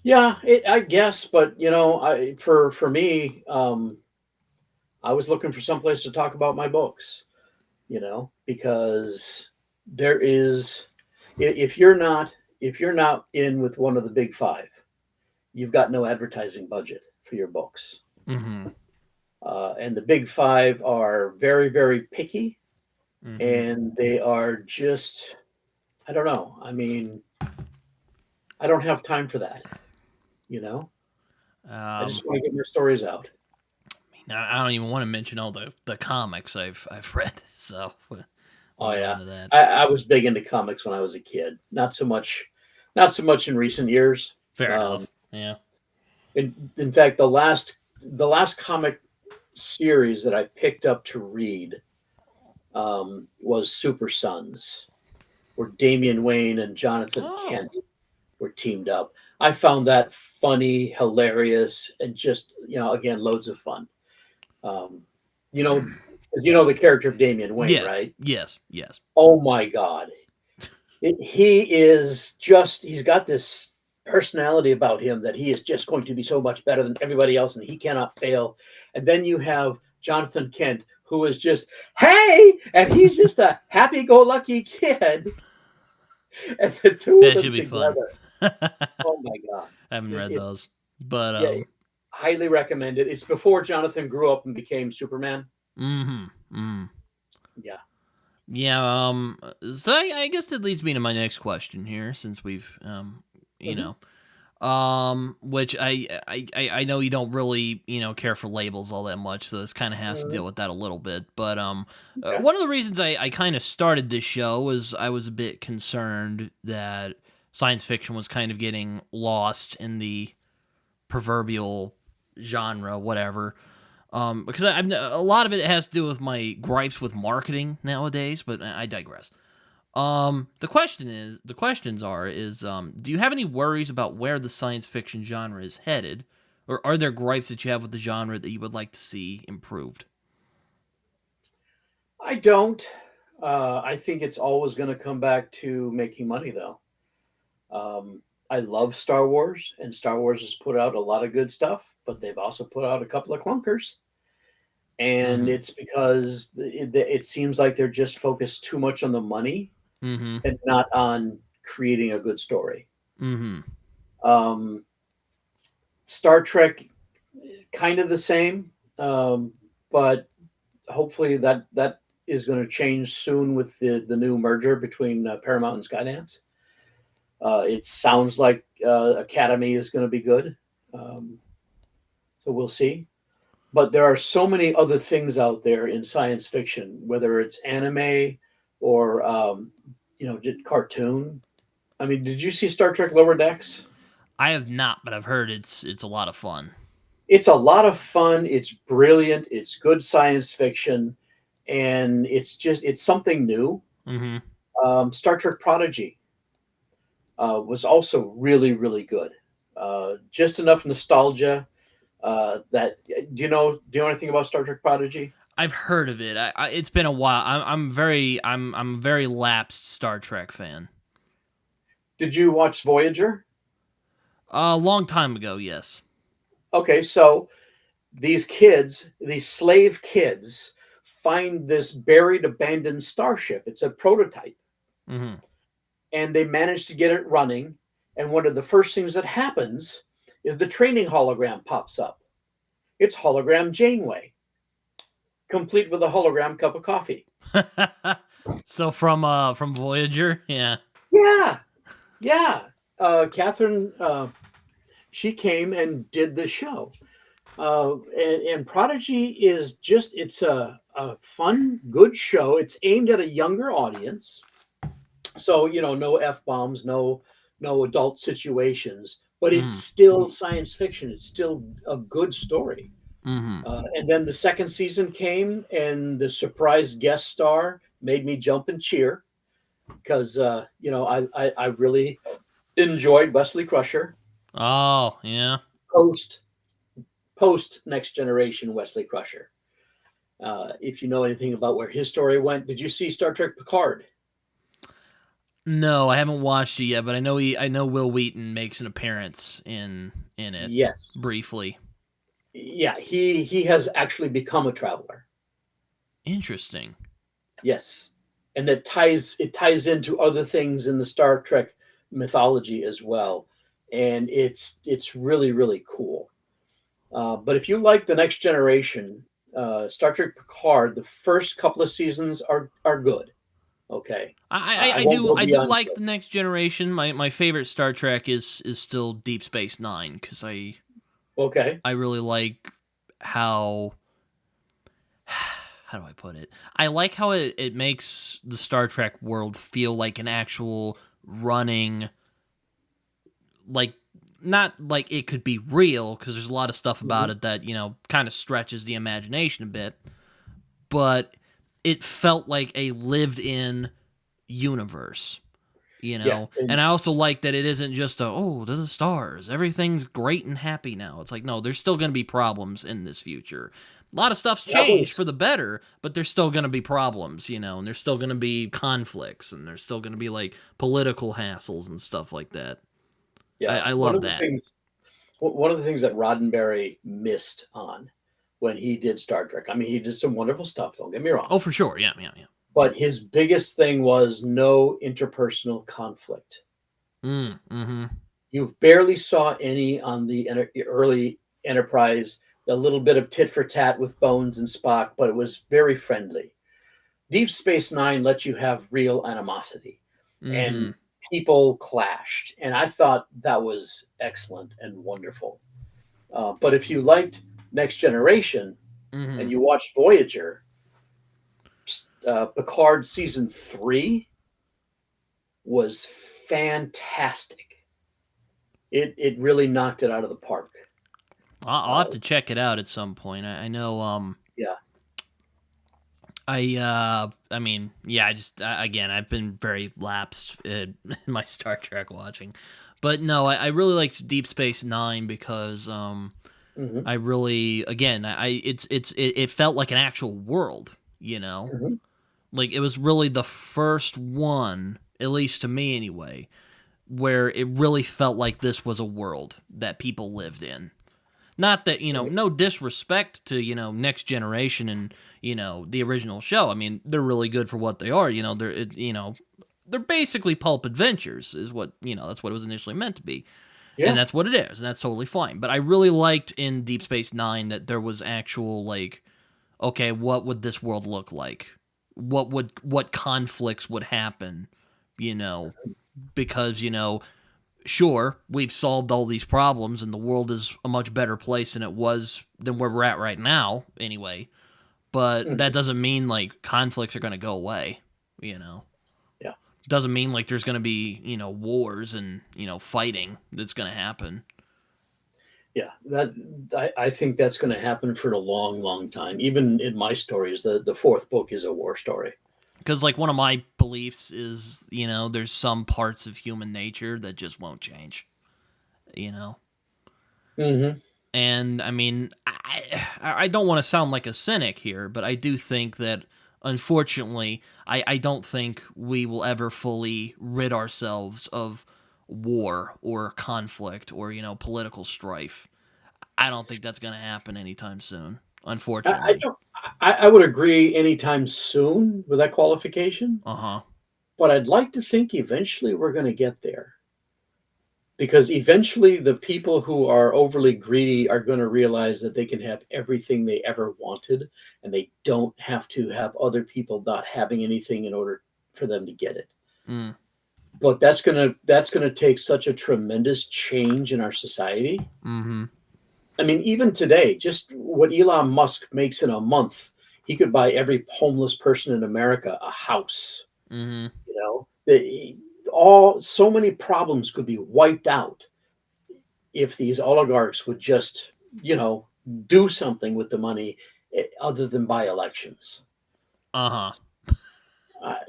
yeah, I guess, but I for me, I was looking for someplace to talk about my books. Because there is, if you're not in with one of the big five, you've got no advertising budget for your books. Mm-hmm. And the big five are very, very picky, Mm-hmm. and they are just, I don't know. I mean, I don't have time for that. You know, I Um, just want to get my stories out. I don't even want to mention all the comics I've read, so Oh won't go yeah, into that. I was big into comics when I was a kid. Not so much in recent years. Fair Um, enough. Yeah. in fact, the last comic series that I picked up to read was Super Sons, where Damian Wayne and Jonathan Oh. Kent were teamed up. I found that funny, hilarious, and just again, loads of fun. Um, you know, the character of Damian Wayne, Yes. right? Yes. Yes. Oh my God, he's got this personality about him that he is just going to be so much better than everybody else, and he cannot fail. And then you have Jonathan Kent, who is just hey, and he's just a happy-go-lucky kid, and the two of That them should be fun. together. I Oh my God, haven't just read those, but yeah, highly recommended. It's before Jonathan grew up and became Superman. mm-hmm. Mm. Yeah. Yeah. So I guess that leads me to my next question here, since we've you Mhm. know, which I know you don't really care for labels all that much, so this kind of has to Mhm. deal with that a little bit. But Okay. one of the reasons I kind of started this show was I was a bit concerned that science fiction was kind of getting lost in the proverbial genre, whatever. Because a lot of it has to do with my gripes with marketing nowadays, but I digress. The questions is do you have any worries about where the science fiction genre is headed, or are there gripes that you have with the genre that you would like to see improved? I don't. I think it's always going to come back to making money, though. I love Star Wars, and Star Wars has put out a lot of good stuff, but they've also put out a couple of clunkers. And Mm-hmm. it's because it seems like they're just focused too much on the money Mm-hmm. and not on creating a good story. Mm-hmm. Um, Star Trek, kind of the same, but hopefully that is going to change soon with the new merger between Paramount and Skydance. It sounds like Academy is going to be good, um, so we'll see. But there are so many other things out there in science fiction, whether it's anime or cartoon. I mean, did you see Star Trek Lower Decks? I have not, but I've heard it's a lot of fun. It's a lot of fun. It's brilliant. It's good science fiction, and it's something new. Mm-hmm. Star Trek Prodigy was also really, really good. Just enough nostalgia. Do you know anything about Star Trek Prodigy? I've heard of it. It's been a while. I'm a very lapsed Star Trek fan. Did you watch Voyager? A long time ago, yes. Okay, so these kids, these slave kids, find this buried, abandoned starship. It's a prototype, Mm-hmm. and they manage to get it running. And one of the first things that happens is the training hologram pops up. It's hologram Janeway, complete with a hologram cup of coffee. So from Voyager, yeah. Yeah, yeah. Catherine, she came and did the show. And Prodigy is just, it's a fun, good show. It's aimed at a younger audience. So, no F bombs, no adult situations, but it's Mm-hmm. still science fiction. It's still a good story. Mm-hmm. And then the second season came, and the surprise guest star made me jump and cheer because, I really enjoyed Wesley Crusher Oh, yeah. post post Next Generation Wesley Crusher. If you know anything about where his story went, did you see Star Trek Picard? No, I haven't watched it yet, but I know Will Wheaton makes an appearance in it Yes. briefly. Yeah, he has actually become a traveler. Interesting. Yes, and it ties into other things in the Star Trek mythology as well, and it's really really cool. But if you like the Next Generation, Star Trek Picard, the first couple of seasons are good. Okay, I won't go I do beyond like good. the Next Generation. My favorite Star Trek is still Deep Space Nine because Okay, I really like how how do I put it? I like how it makes the Star Trek world feel like an actual running, like, not like it could be real because there's a lot of stuff about hmm, it that kind of stretches the imagination a bit, but it felt like a lived in universe. yeah, And and I also like that it isn't just oh, to the stars, everything's great and happy now. It's like, no, there's still going to be problems in this future. A lot of stuff's changed always, for the better, but there's still going to be problems, and there's still going to be conflicts, and there's still going to be like political hassles and stuff like that. yeah. I One love of the that. things one of the things that Roddenberry missed on when he did Star Trek. I mean, he did some wonderful stuff. Don't get me wrong, Oh, for sure. Yeah, yeah, yeah. but his biggest thing was no interpersonal conflict. Mm-hmm. You barely saw any on the early Enterprise. A little bit of tit for tat with Bones and Spock, but it was very friendly. Deep Space Nine let you have real animosity, Mm-hmm. and people clashed, and I thought that was excellent and wonderful. But if you liked Next Generation Mm-hmm. and you watched Voyager, Picard season 3 was fantastic. It really knocked it out of the park. I'll have Uh, to check it out at some point. I know. yeah, I mean, yeah. Again, I've been very lapsed in my Star Trek watching, but no, I really liked Deep Space Nine because hmm, I really, again, it felt like an actual world. hmm, Like it was really the first one, at least to me anyway, where it really felt like this was a world that people lived in. Not that, no disrespect to, Next Generation and, the original show. I mean, they're really good for what they are. They're basically pulp adventures, is what, that's what it was initially meant to be. And yeah, that's what it is, and that's totally fine. But I really liked in Deep Space Nine that there was actual, like, okay, what would this world look like? What conflicts would happen, you know, because, sure, we've solved all these problems and the world is a much better place than where we're at right now anyway, but mhm, that doesn't mean like conflicts are going to go away, you know yeah, doesn't mean like there's going to be wars and fighting that's going to happen. yeah. I think that's going to happen for a long, long time. Even in my stories, the fourth book is a war story. Because like one of my beliefs is there's some parts of human nature that just won't change, you know Hmm. And I mean, I don't want to sound like a cynic here, but I do think that unfortunately, I don't think we will ever fully rid ourselves of war or conflict or, political strife. I don't think that's going to happen anytime soon, I unfortunately. don't. I would agree anytime soon with that qualification, Uh-huh. but I'd like to think eventually we're going to get there. Because eventually the people who are overly greedy are going to realize that they can have everything they ever wanted and they don't have to have other people not having anything in order for them to get it. Mm. But that's going to take such a tremendous change in our society. Mm-hmm. I mean, even today, just what Elon Musk makes in a month, he could buy every homeless person in America a house. Mm-hmm. You know, all so many problems could be wiped out if these oligarchs would just, you know, do something with the money other than buy elections. Uh-huh.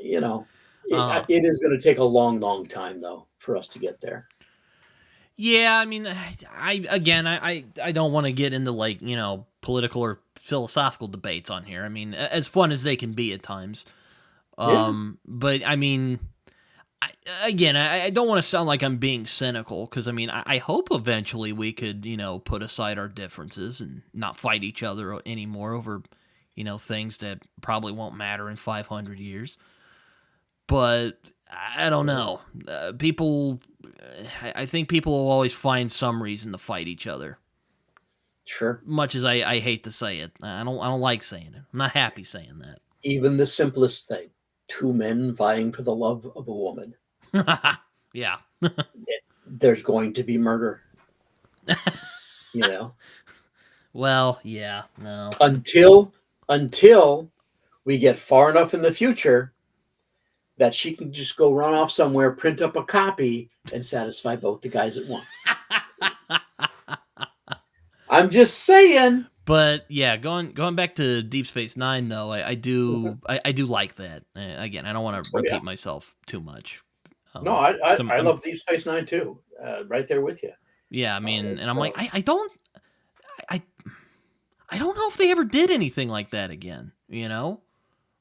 You know, Uh-huh. it is going to take a long, long time though for us to get there. Yeah, I mean, I again, I don't want to get into like political or philosophical debates on here. I mean, as fun as they can be at times. Yeah, But I mean, again, I don't want to sound like I'm being cynical because I mean, I hope eventually we could put aside our differences and not fight each other anymore over things that probably won't matter in 500 years. But I don't know. People, I think people will always find some reason to fight each other. sure. Much as I hate to say it, I don't like saying it. I'm not happy saying Even the simplest thing, two men vying for the love of a woman. that. Yeah. There's going to be murder. You know, Well, yeah, no. until we get far enough in the future that she can just go run off somewhere, print up a copy, and satisfy both the guys at once. I'm just saying. But yeah, going back to Deep Space Nine though, I do like that. Again, I don't want to Oh yeah. repeat myself too much. No, Um, I, I, some I love Deep Space Nine too. Right there with you. yeah, I mean, and I'm like, So, I I don't know if they ever did anything like that again.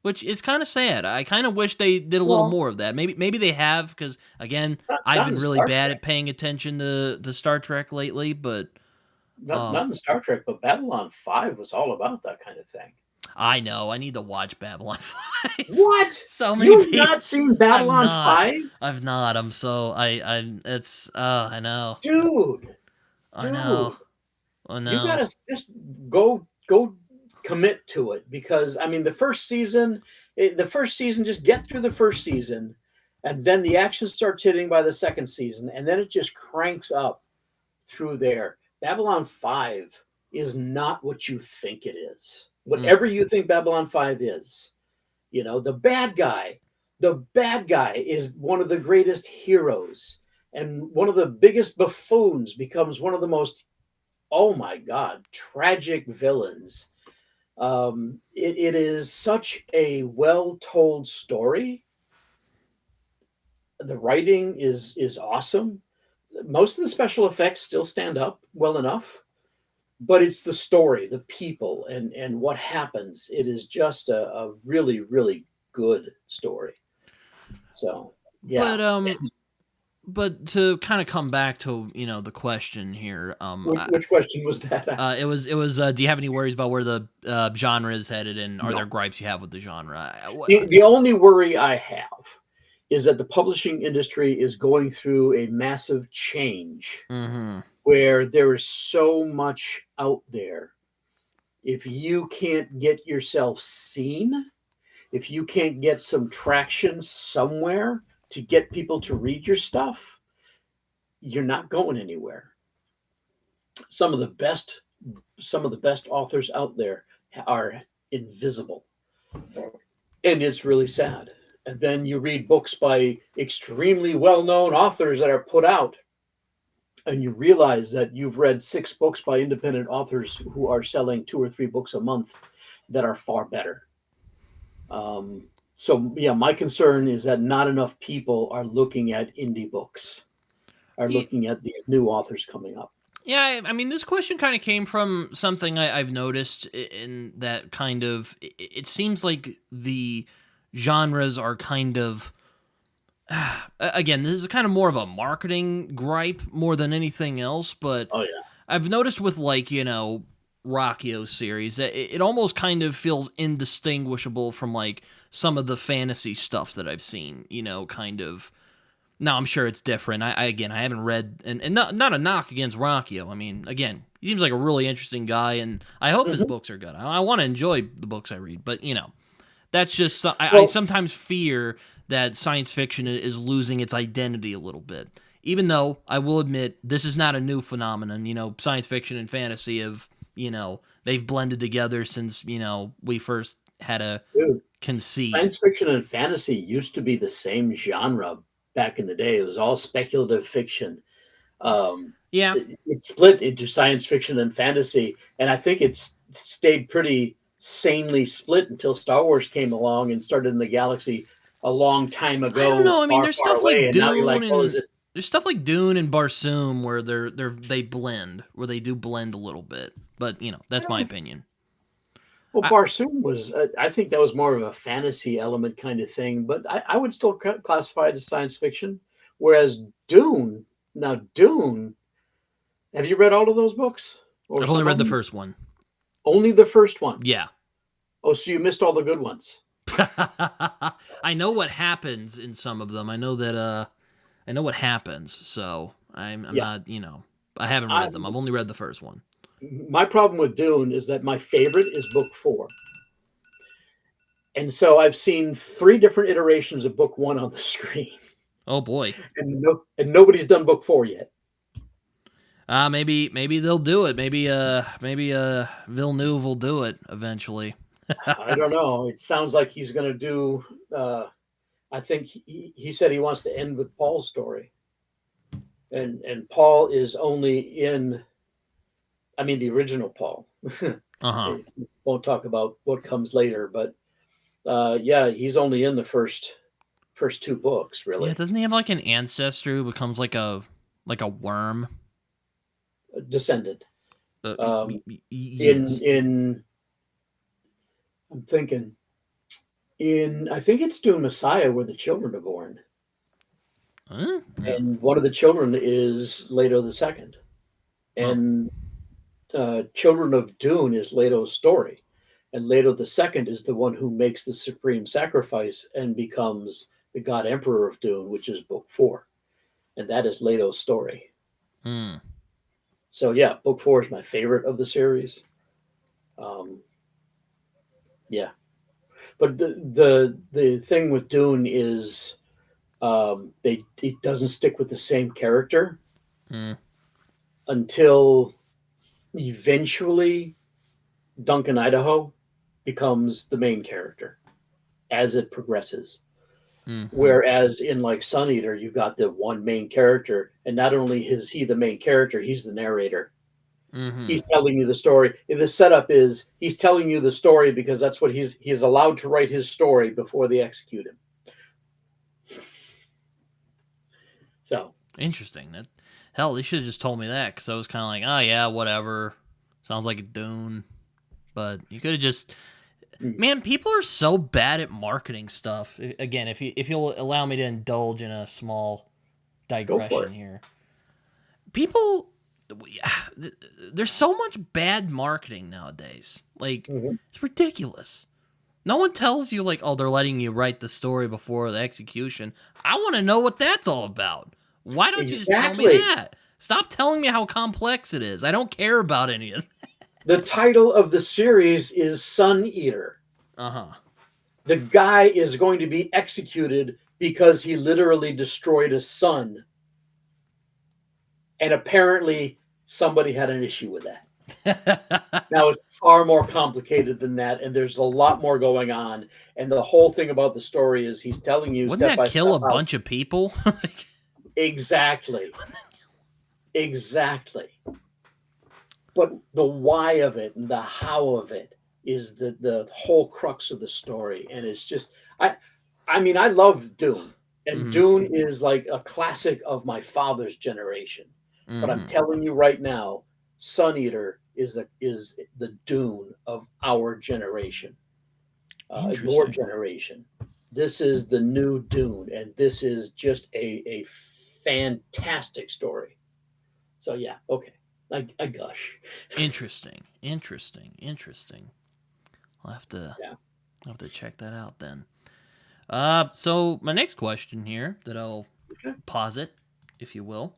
Which is kind of sad. I kind of wish they did a little well, more of that. Maybe they have because again, I've not been in really Star bad Trek. at paying attention to Star Trek lately. But Not in Star Trek, but Babylon 5 was all about that kind of thing. I know I need to watch Babylon 5. What? So many You've people. not seen I've Babylon not. 5? I've not. I'm so I it's I know. Dude, I know. dude. I You know. gotta just go commit to it because I mean the first season, just get through the first season, and then the action starts hitting by the second season, and then it just cranks up through there. Babylon 5 is not what you think it is. Mm. Whatever you think Babylon 5 is, the bad guy is one of the greatest heroes, and one of the biggest buffoons becomes one of the most, oh my God, tragic villains. It is such a well told story. The writing is awesome. Most of the special effects still stand up well enough, but it's the story, the people, and what happens. It is just a really, really good story. So yeah. But but to kind of come back to the question here, Which question was that? it was do you have any worries about where the genre is headed, and are there No. gripes you have with the genre? The only worry I have is that the publishing industry is going through a massive change Mm-hmm. where there is so much out there. If you can't get yourself seen, if you can't get some traction somewhere to get people to read your stuff, you're not going anywhere. Some of the best some of the best authors out there are invisible, and it's really sad. And then you read books by extremely well-known authors that are put out, and you realize that you've read 6 books by independent authors who are selling 2 or 3 books a month that are far better. So yeah, my concern is that not enough people are looking at indie books, are looking at these new authors coming up. Yeah, I mean, this question kind of came from something I've noticed in that kind of. It seems like the genres are kind of. Again, this is kind of more of a marketing gripe more than anything else, but Oh yeah. I've noticed with like Rockio series that it almost kind of feels indistinguishable from like some of the fantasy stuff that I've seen. Kind of. Now I'm sure it's different. I haven't read and not a knock against Rockio. I mean, again, he seems like a really interesting guy, and I hope his Mhm. books are good. I want to enjoy the books I read, but that's just I Well, sometimes fear that science fiction is losing its identity a little bit. Even though I will admit this is not a new phenomenon. Science fiction and fantasy have they've blended together since we first had a dude, conceit. science fiction and fantasy used to be the same genre back in the day. It was all speculative fiction. Yeah, It split into science fiction and fantasy, and I think it's stayed pretty sanely split until Star Wars came along and started in the galaxy a long time I don't ago, know. I mean, far, there's far stuff away. like And now you're Dune like, well, is and it? there's stuff like Dune and Barsoom where they blend, where they do blend a little bit. But I that's my don't. opinion. Well, I, Barsoom was. I think that was more of a fantasy element kind of thing, but I would still classify it as science fiction. Whereas Dune, now Dune, have you read all of those books or I've only some read of the them? first one. Only the first one. Yeah. Oh, so you missed all the good ones. I know what happens in some of them. I know that I know what happens. So I'm Yeah, not, I haven't I read them. I've only read the first one. my problem with Dune is that my favorite is book four. And so I've seen three different iterations of book one on the screen, Oh boy. and nobody's done book four yet. Maybe they'll do it. Maybe Villeneuve will do it eventually. I don't know. It sounds like he's going to do. I think he said he wants to end with Paul's story, and Paul is only in. I mean, the original Paul. Uh-huh. Won't talk about what comes later, but yeah, he's only in the first two books, Yeah, really. doesn't he have like an ancestor who becomes like a worm? Descendant. Um, Yes. in I'm thinking in I think it's Dune Messiah where the children are born, Huh? Yeah. and one of the children is Leto the second, Well, and Children of Dune is Leto's story, and Leto the second is the one who makes the supreme sacrifice and becomes the God Emperor of Dune, which is book four, and that is Leto's story. hmm. So yeah, book four is my favorite of the series. Um, yeah, but the thing with Dune is they it doesn't stick with the same character Hmm. until eventually Duncan Idaho becomes the main character as it progresses. Hmm. Whereas in like Sun Eater, you've got the one main character, and not only is he the main character, he's the narrator. Hmm. He's telling you the story. The setup is he's telling you the story because that's what he's allowed to write his story before they execute him. So Interesting. That hell, they should have just told me that because I was kind of like, oh yeah, whatever. Sounds like a Dune, but you could have just. mm, Man, people are so bad at marketing stuff. Again, if you'll allow me to indulge in a small go for digression it. here, people there's so much bad marketing nowadays. Like Mhm. it's ridiculous. No one tells you like, oh, they're letting you write the story before the execution. I want to know what that's all about. Why don't you just tell me Exactly. that? Stop telling me how complex it is. I don't care about any of that. The title of the series is Sun Eater. Uh-huh. The guy is going to be executed because he literally destroyed a sun. And apparently somebody had an issue with that. Now it's far more complicated than that, and there's a lot more going on. And the whole thing about the story is he's telling you Wouldn't step that by kill step a how bunch of people? exactly, exactly. But the why of it and the how of it is the whole crux of the story. And it's just I mean, I love Dune, and Hmm. Dune is like a classic of my father's generation. But I'm Hmm. telling you right now, Sun Eater is the Dune of our generation, your Interesting. generation. This is the new Dune, and this is just a fantastic story. So yeah, okay. I gush. Interesting. Interesting. Interesting. I'll have to Yeah. I'll have to check that out then. So my next question here that I'll Okay. posit, if you will,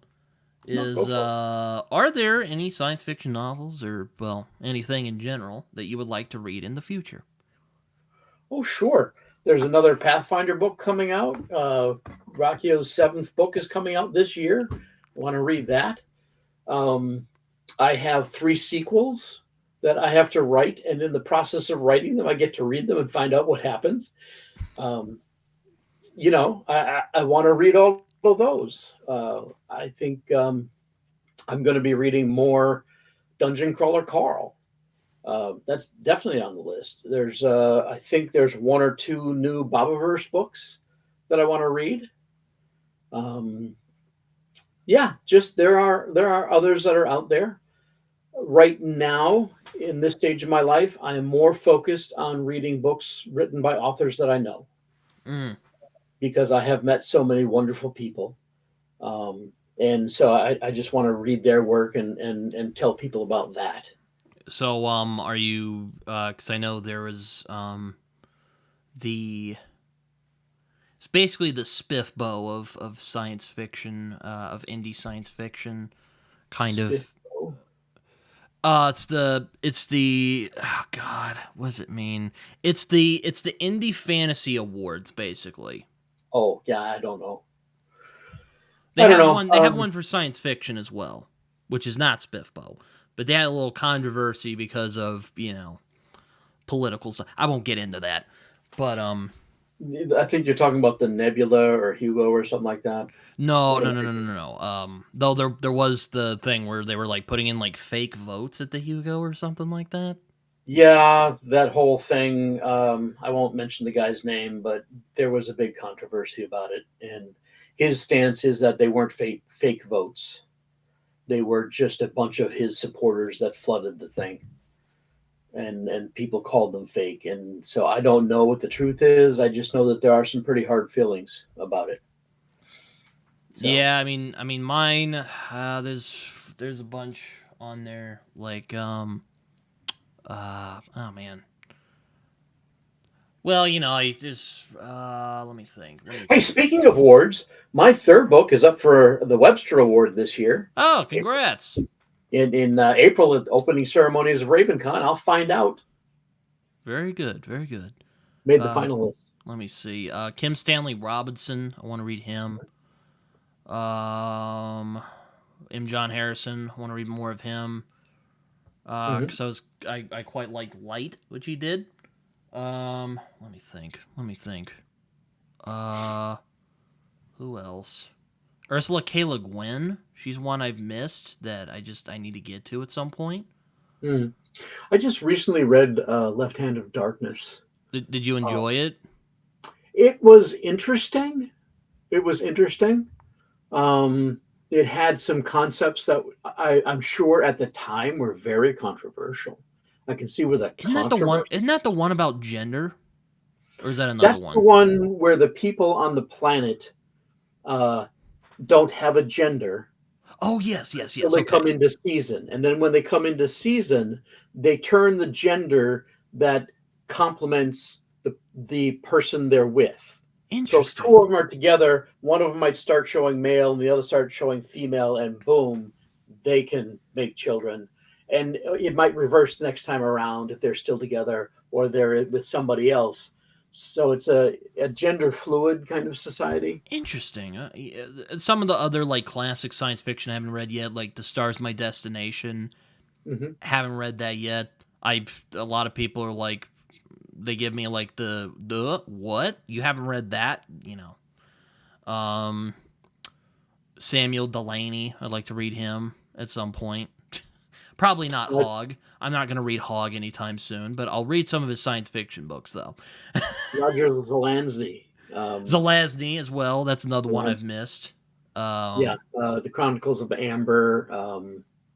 No, go is for it. are there any science fiction novels or well anything in general that you would like to read in the future? Oh, sure. There's another Pathfinder book coming out. Rakio's seventh book is coming out this year. Want to read that? Um, I have three sequels that I have to write, and in the process of writing them, I get to read them and find out what happens. Um, I want to read all of those. I think I'm going to be reading more Dungeon Crawler Carl. That's definitely on the list. I think there's one or two new Bobaverse books that I want to read. Um, yeah, just there are others that are out there. Right now, in this stage of my life, I am more focused on reading books written by authors that I know Mm. because I have met so many wonderful people. And so I just want to read their work and tell people about that. So are you? Because I know there was the it's basically the spiff bow of science fiction, of indie science fiction, kind Spiff. of. It's the oh God, what does it mean? It's the indie fantasy awards basically. Oh, yeah, I don't know. They I don't have know. one. They have one for science fiction as well, which is not Spiffbo, but they had a little controversy because of political stuff. I won't get into that, but I think you're talking about the Nebula or Hugo or something like that. no, What am no, no, I no, no, thinking? no, no. Though there was the thing where they were like putting in like fake votes at the Hugo or something like that. Yeah, that whole thing. I won't mention the guy's name, but there was a big controversy about it. And his stance is that they weren't fake votes. They were just a bunch of his supporters that flooded the thing, and people called them fake. And so I don't know what the truth is. I just know that there are some pretty hard feelings about it. So Yeah, I mean, mine. There's a bunch on there like oh man. Well, I just let me think. Let me hey, think. speaking of awards, my third book is up for the Webster Award this year. Oh, congrats! In April at the opening ceremonies of RavenCon. I'll find out. Very good, very good. Made the Uh, final list. Let me see. Kim Stanley Robinson. I want to read him. Um, M. John Harrison. I want to read more of him. Hmm. Because I quite liked Light, which he did. Let me think. Let me think. Uh, who else? Ursula K. Le Guin. She's one I've missed that I need to get to at some point. Mm. I just recently read Left Hand of Darkness. Did you Uh, enjoy it? it was interesting. It was interesting. Um, it had some concepts that I'm sure at the time were very controversial. I can see where the Isn't that the one? controversy. Isn't that the one about gender, or is that another That's the one? one where the people on the planet uh, don't have a gender Oh yes, yes, until yes. they come Okay. into season. And then when they come into season, they turn the gender that complements the person they're with. So if two Interesting. of them are together, one of them might start showing male and the other starts showing female, and boom, they can make children. And it might reverse next time around if they're still together or they're with somebody else. So it's a gender fluid kind of society. Interesting. Yeah, some of the other like classic science fiction I haven't read yet, like The Star's My Destination. Hmm. Haven't read that yet. A lot of people are like, they give me like the what? You haven't read that? Um, Samuel Delaney. I'd like to read him at some point. Probably not Hog. I'm not going to read Hog anytime soon, but I'll read some of his science fiction books though. Roger Zelazny. Zelazny as well. That's another one I've missed. Yeah, Um, the Chronicles of Amber.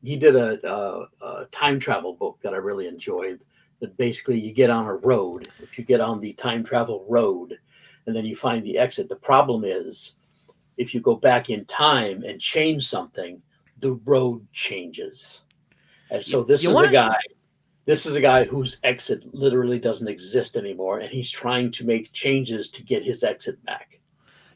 He did a time travel book that I really enjoyed. That basically you get on a road. If you get on the time travel road, and then you find the exit. The problem is if you go back in time and change something, the road changes. And You, so this you is a want to guy. This is a guy whose exit literally doesn't exist anymore, and he's trying to make changes to get his exit back.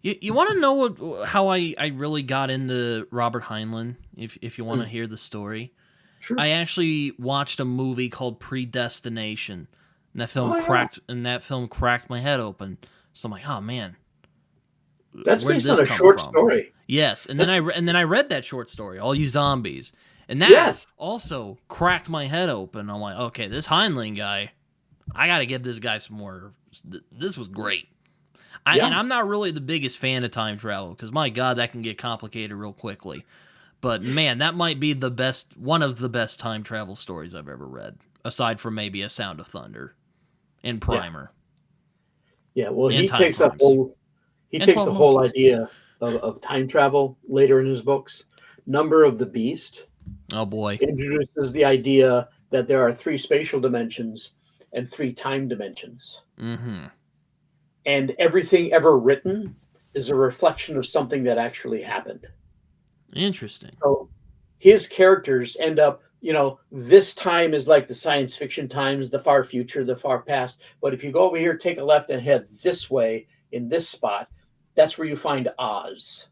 you want to know how I really got into Robert Heinlein? If you want to Mm, hear the story, sure. I actually watched a movie called Predestination, and Oh yeah, that film cracked my head open. So I'm like, oh man, that's where did based on this a come short from? story. Yes, That's, and then I read that short story, All You Zombies, and that yes. also cracked my head open. I'm like, okay, this Heinlein guy, I got to give this guy some more. This was great. And Yeah. I'm not really the biggest fan of time travel because my God, that can get complicated real quickly. But man, that might be one of the best time travel stories I've ever read, aside from maybe A Sound of Thunder and Yeah. Primer Yeah. Well, and Time Crimes he and takes 12 the whole Monkeys. idea of time travel later in his books. Number of the Beast Oh boy. introduces the idea that there are three spatial dimensions and three time dimensions. Mm-hmm. And everything ever written is a reflection of something that actually happened. Interesting. So his characters end up, this time is like the science fiction times, the far future, the far past. But if you go over here, take a left and head this way in this spot, that's where you find Oz.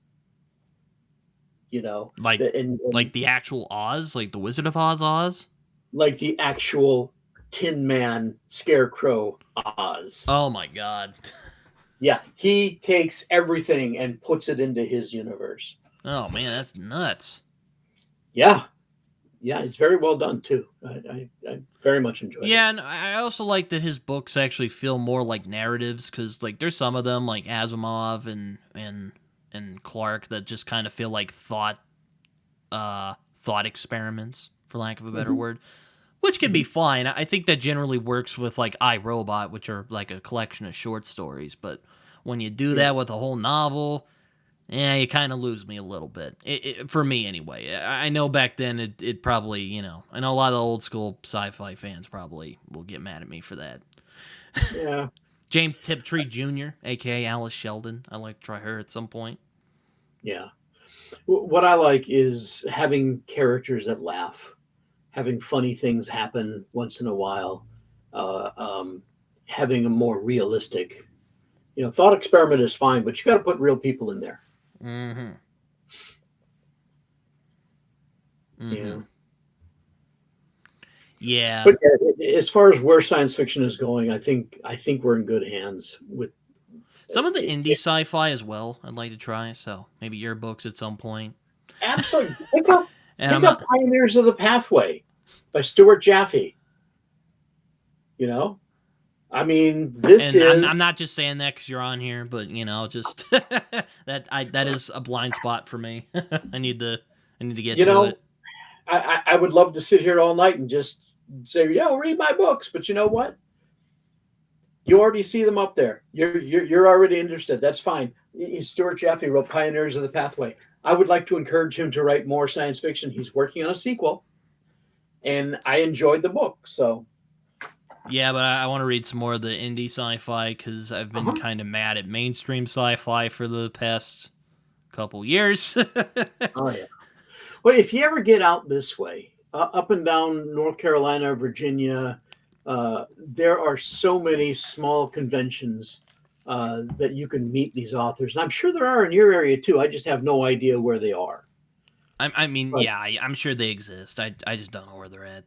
Like And the actual Oz, like the Wizard of Oz. like the actual Tin Man Scarecrow Oz. Oh my God. Yeah, he takes everything and puts it into his universe. Oh man, that's nuts. Yeah, yeah, it's very well done too. I very much enjoyed it. Yeah, and I also like that his books actually feel more like narratives because like there's some of them like Asimov and Clark that just kind of feel like thought experiments for lack of a better Mhm, word, which can be mhm. fine. I think that generally works with like I, Robot, which are like a collection of short stories, but when you do Yeah, that with a whole novel, yeah, you kind of lose me a little bit. For me, anyway. I know back then it probably, I know a lot of the old school sci-fi fans probably will get mad at me for that. yeah, James Tiptree Jr., aka Alice Sheldon. I'd like to try her at some point. yeah. What I like is having characters that laugh, having funny things happen once in a while, uh, um, having a more realistic. Thought experiment is fine, but you got to put real people in there. Mm-hmm. You Mm-hmm. know. Yeah. But yeah, as far as where science fiction is going, I think we're in good hands with. Some of the It, indie it, sci-fi as well, I'd like to try. So maybe your books at some point. absolutely, pick up And I'm pick up not, Pioneers of the Pathway by Stuart Jaffe. You know, I mean, this and I'm is. I'm not just saying that because you're on here, but just that is a blind spot for me. I need to get You to know, it. I would love to sit here all night and just say, "Yeah, read my books," but you know what? You already see them up there. You're already interested. That's fine. Stuart Jaffe wrote Pioneers of the Pathway. I would like to encourage him to write more science fiction. He's working on a sequel, and I enjoyed the book. So, Yeah, but I want to read some more of the indie sci-fi because I've been uh-huh. kind of mad at mainstream sci-fi for the past couple years. Oh yeah. Well, if you ever get out this way, up and down North Carolina, Virginia, there are so many small conventions that you can meet these authors. And I'm sure there are in your area too. I just have no idea where they are. I mean, But yeah, I'm sure they exist. I just don't know where they're at.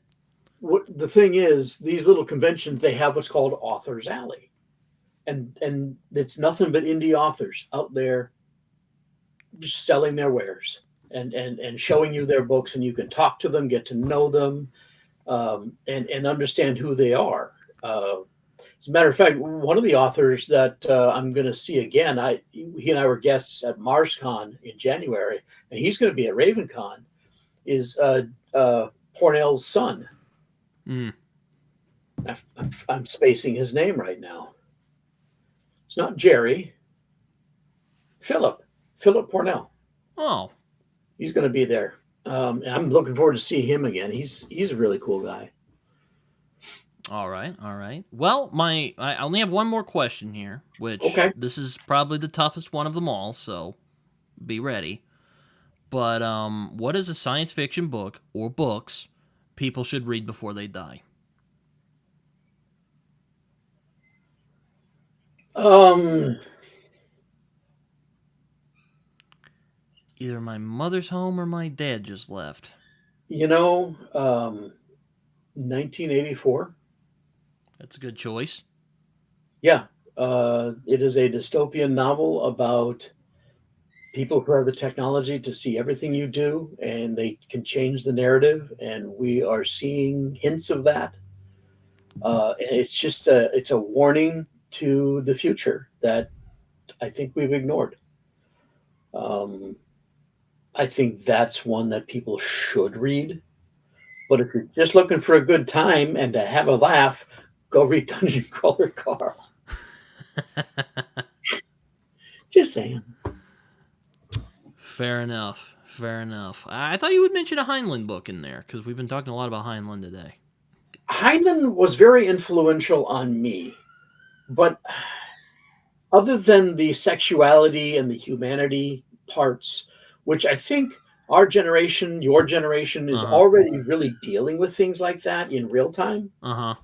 the thing is, these little conventions, they have what's called Authors Alley. And it's nothing but indie authors out there just selling their wares and showing you their books, and you can talk to them, get to know them, and understand who they are. As a matter of fact, one of the authors that I'm going to see again, he and I were guests at MarsCon in January, and he's going to be at RavenCon. Is Pornell's son. Mm. I'm spacing his name right now. It's not Jerry. Philip Pornell. Oh, He's going to be there. And I'm looking forward to see him again. He's a really cool guy. all right, all right. Well, I only have one more question here, which Okay. this is probably the toughest one of them all. So be ready. But what is a science fiction book or books people should read before they die? Um, Either My Mother's Home or My Dad Just Left. you know, 1984. That's a good choice. Yeah, it is a dystopian novel about people who have the technology to see everything you do, and they can change the narrative. And we are seeing hints of that. And it's a warning to the future that I think we've ignored. Um, I think that's one that people should read. But if you're just looking for a good time and to have a laugh, go read Dungeon Crawler Carl. Just saying. Fair enough. Fair enough. I thought you would mention a Heinlein book in there because we've been talking a lot about Heinlein today. Heinlein was very influential on me, but other than the sexuality and the humanity parts, which I think our generation, your generation, is Uh huh. already really dealing with things like that in real time. Uh huh.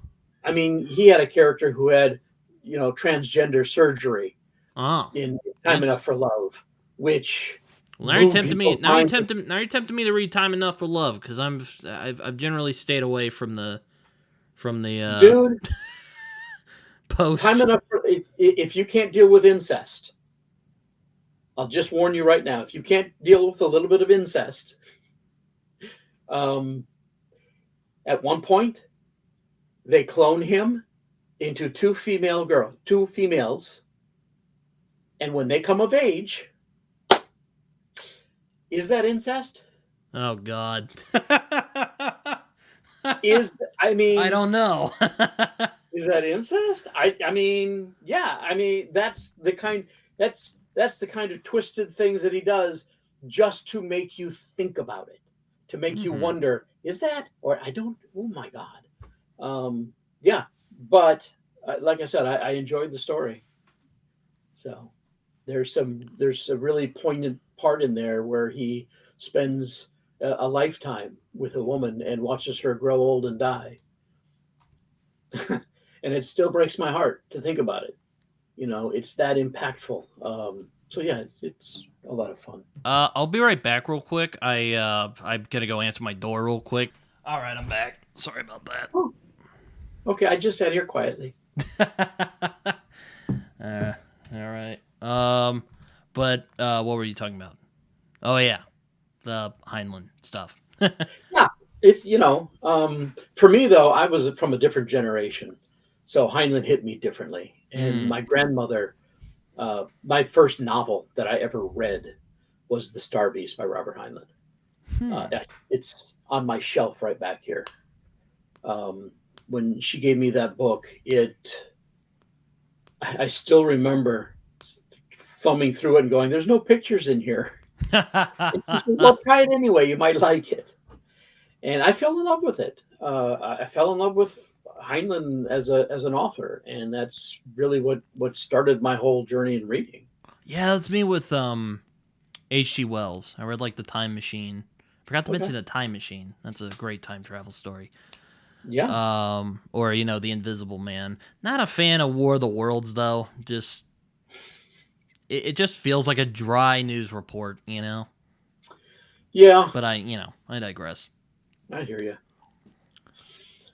I mean, he had a character who had, transgender surgery Oh, in Time Enough interesting. for Love, which Well, now you're blew tempting me. people's minds. Now you're tempting me to read Time Enough for Love because I've generally stayed away from the Dude, Time post. Enough for, if you can't deal with incest, I'll just warn you right now, if you can't deal with a little bit of incest, um, at one point, they clone him into two females, and when they come of age, is that incest? Oh God. Is I I mean, don't know. is that incest? I mean, yeah. I mean, that's the kind of twisted things that he does just to make you think about it, to make you Hmm. wonder, is that or I don't. Oh my God. Yeah, but like I said, I enjoyed the story. So there's a really poignant part in there where he spends a lifetime with a woman and watches her grow old and die, and it still breaks my heart to think about it. It's that impactful. So yeah, it's a lot of fun. I'll be right back real quick. I'm gonna go answer my door real quick. All right, I'm back. Sorry about Oh, okay, I just sat here quietly. that. All right. But what were you talking about? Oh yeah, the Heinlein stuff. Yeah, it's for me though, I was from a different generation, so Heinlein hit me differently. And Mm. my grandmother, my first novel that I ever read was *The Star Beast* by Robert Heinlein. Hmm. It's on my shelf right back here. Um, when she gave me that book, I still remember thumbing through it and going, "There's no pictures in here." And she said, "Well, try it anyway. You might like it." And I fell in love with it. I fell in love with Heinlein as an author, and that's really what started my whole journey in reading. Yeah, that's me with H.G. Wells. I read like The Time Machine. Forgot to Okay. mention The Time Machine. That's a great time travel story. Yeah. Or The Invisible Man. Not a fan of War of the Worlds though. Just it just feels like a dry news report. Yeah. But I digress. I hear you.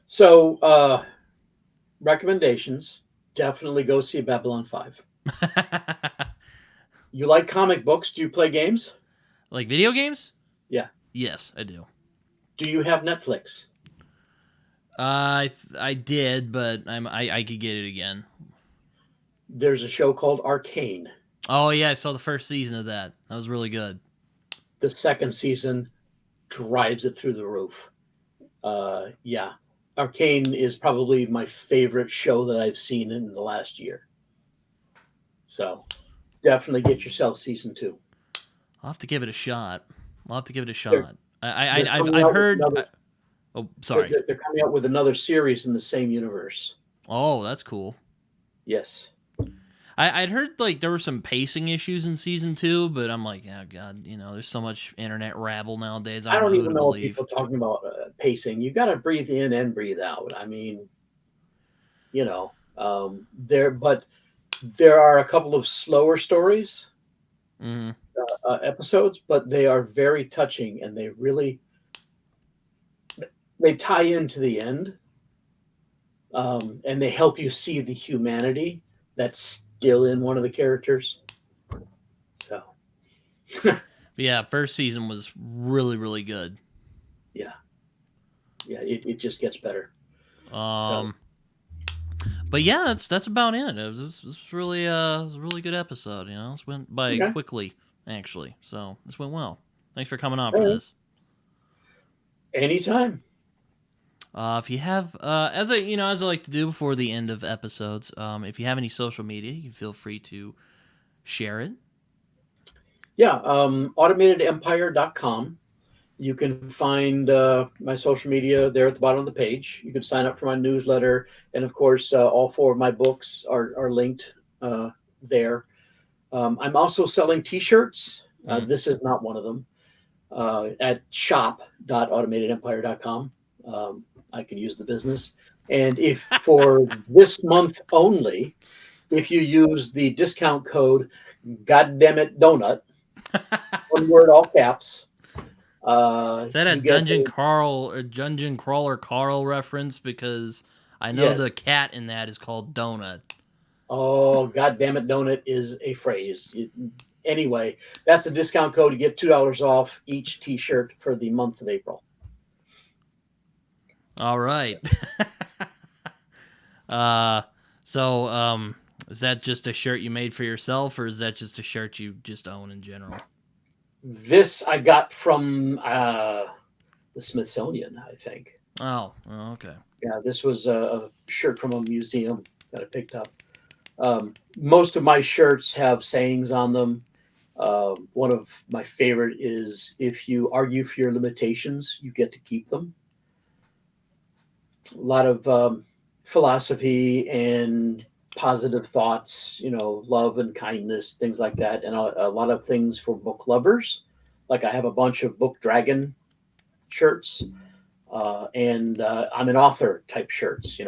So, recommendations, definitely go see Babylon 5. You like comic books? Do you play games? Like video games? Yeah. Yes, I do. Do you have Netflix? I did, but I could get it again. There's a show called Arcane. Oh yeah, I saw the first season of that. That was really good. The second season drives it through the roof. Yeah. Arcane is probably my favorite show that I've seen in the last year. So definitely get yourself season two. I'll have to give it a shot. I'll have to give it a They're shot. they're coming I've out with heard. another Oh, sorry. they're coming out with another series in the same universe. Oh, that's cool. Yes. I'd heard like there were some pacing issues in season 2, but I'm like, oh god, there's so much internet rabble nowadays. I I don't don't know who even to know what believe. people are talking about pacing. You got to breathe in and breathe out. I mean, but there are a couple of slower stories, Hmm. episodes, but they are very touching, and they tie into the end, and they help you see the humanity that's still in one of the characters. So, Yeah, first season was really really good. yeah, yeah, it just gets better. So, Um, but yeah, that's about it. It was really it was a really good episode. This went by okay, quickly actually, so this went well. Thanks for coming on all for right, this. anytime. If you have, as I like to do before the end of episodes, if you have any social media, you can feel free to share it. Yeah, automatedempire.com. You can find my social media there at the bottom of the page. You can sign up for my newsletter. And of course, all 4 of my books are linked there. I'm also selling t shirts. Mm. This is not one of them at shop.automatedempire.com. I can use the business. And if for this month only, if you use the discount code Goddammit Donut, one word, all caps, Is that a you get Dungeon Crawler Carl reference? Because I know the yes. cat in that is called Donut. Oh, God damn it, donut is a phrase. Anyway, that's the discount code. You get $2 off each T-shirt for the month of April. All So right. uh, so is that just a shirt you made for yourself, or is that just a shirt you just own in general? this I got from the Smithsonian, I think. Okay. Yeah, this was a shirt from a museum that I picked up. Most of my shirts have sayings on them. One of my favorite is if you argue for your limitations, you get to keep them. A lot of philosophy and positive thoughts, love and kindness, things like that, and a lot of things for book lovers. Like I have a bunch of Book Dragon shirts, and I'm an author type shirts.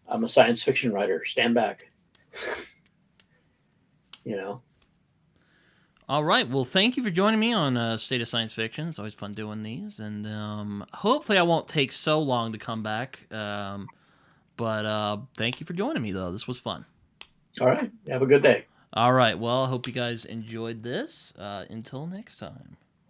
I'm a science fiction writer. Stand back. You know. All right. Well, thank you for joining me on State of Science Fiction. It's always fun doing these, and hopefully, I won't take so long to come back. But thank you for joining me, though. This was fun. All right. Have a good day. All right. Well, I hope you guys enjoyed this. Until next time.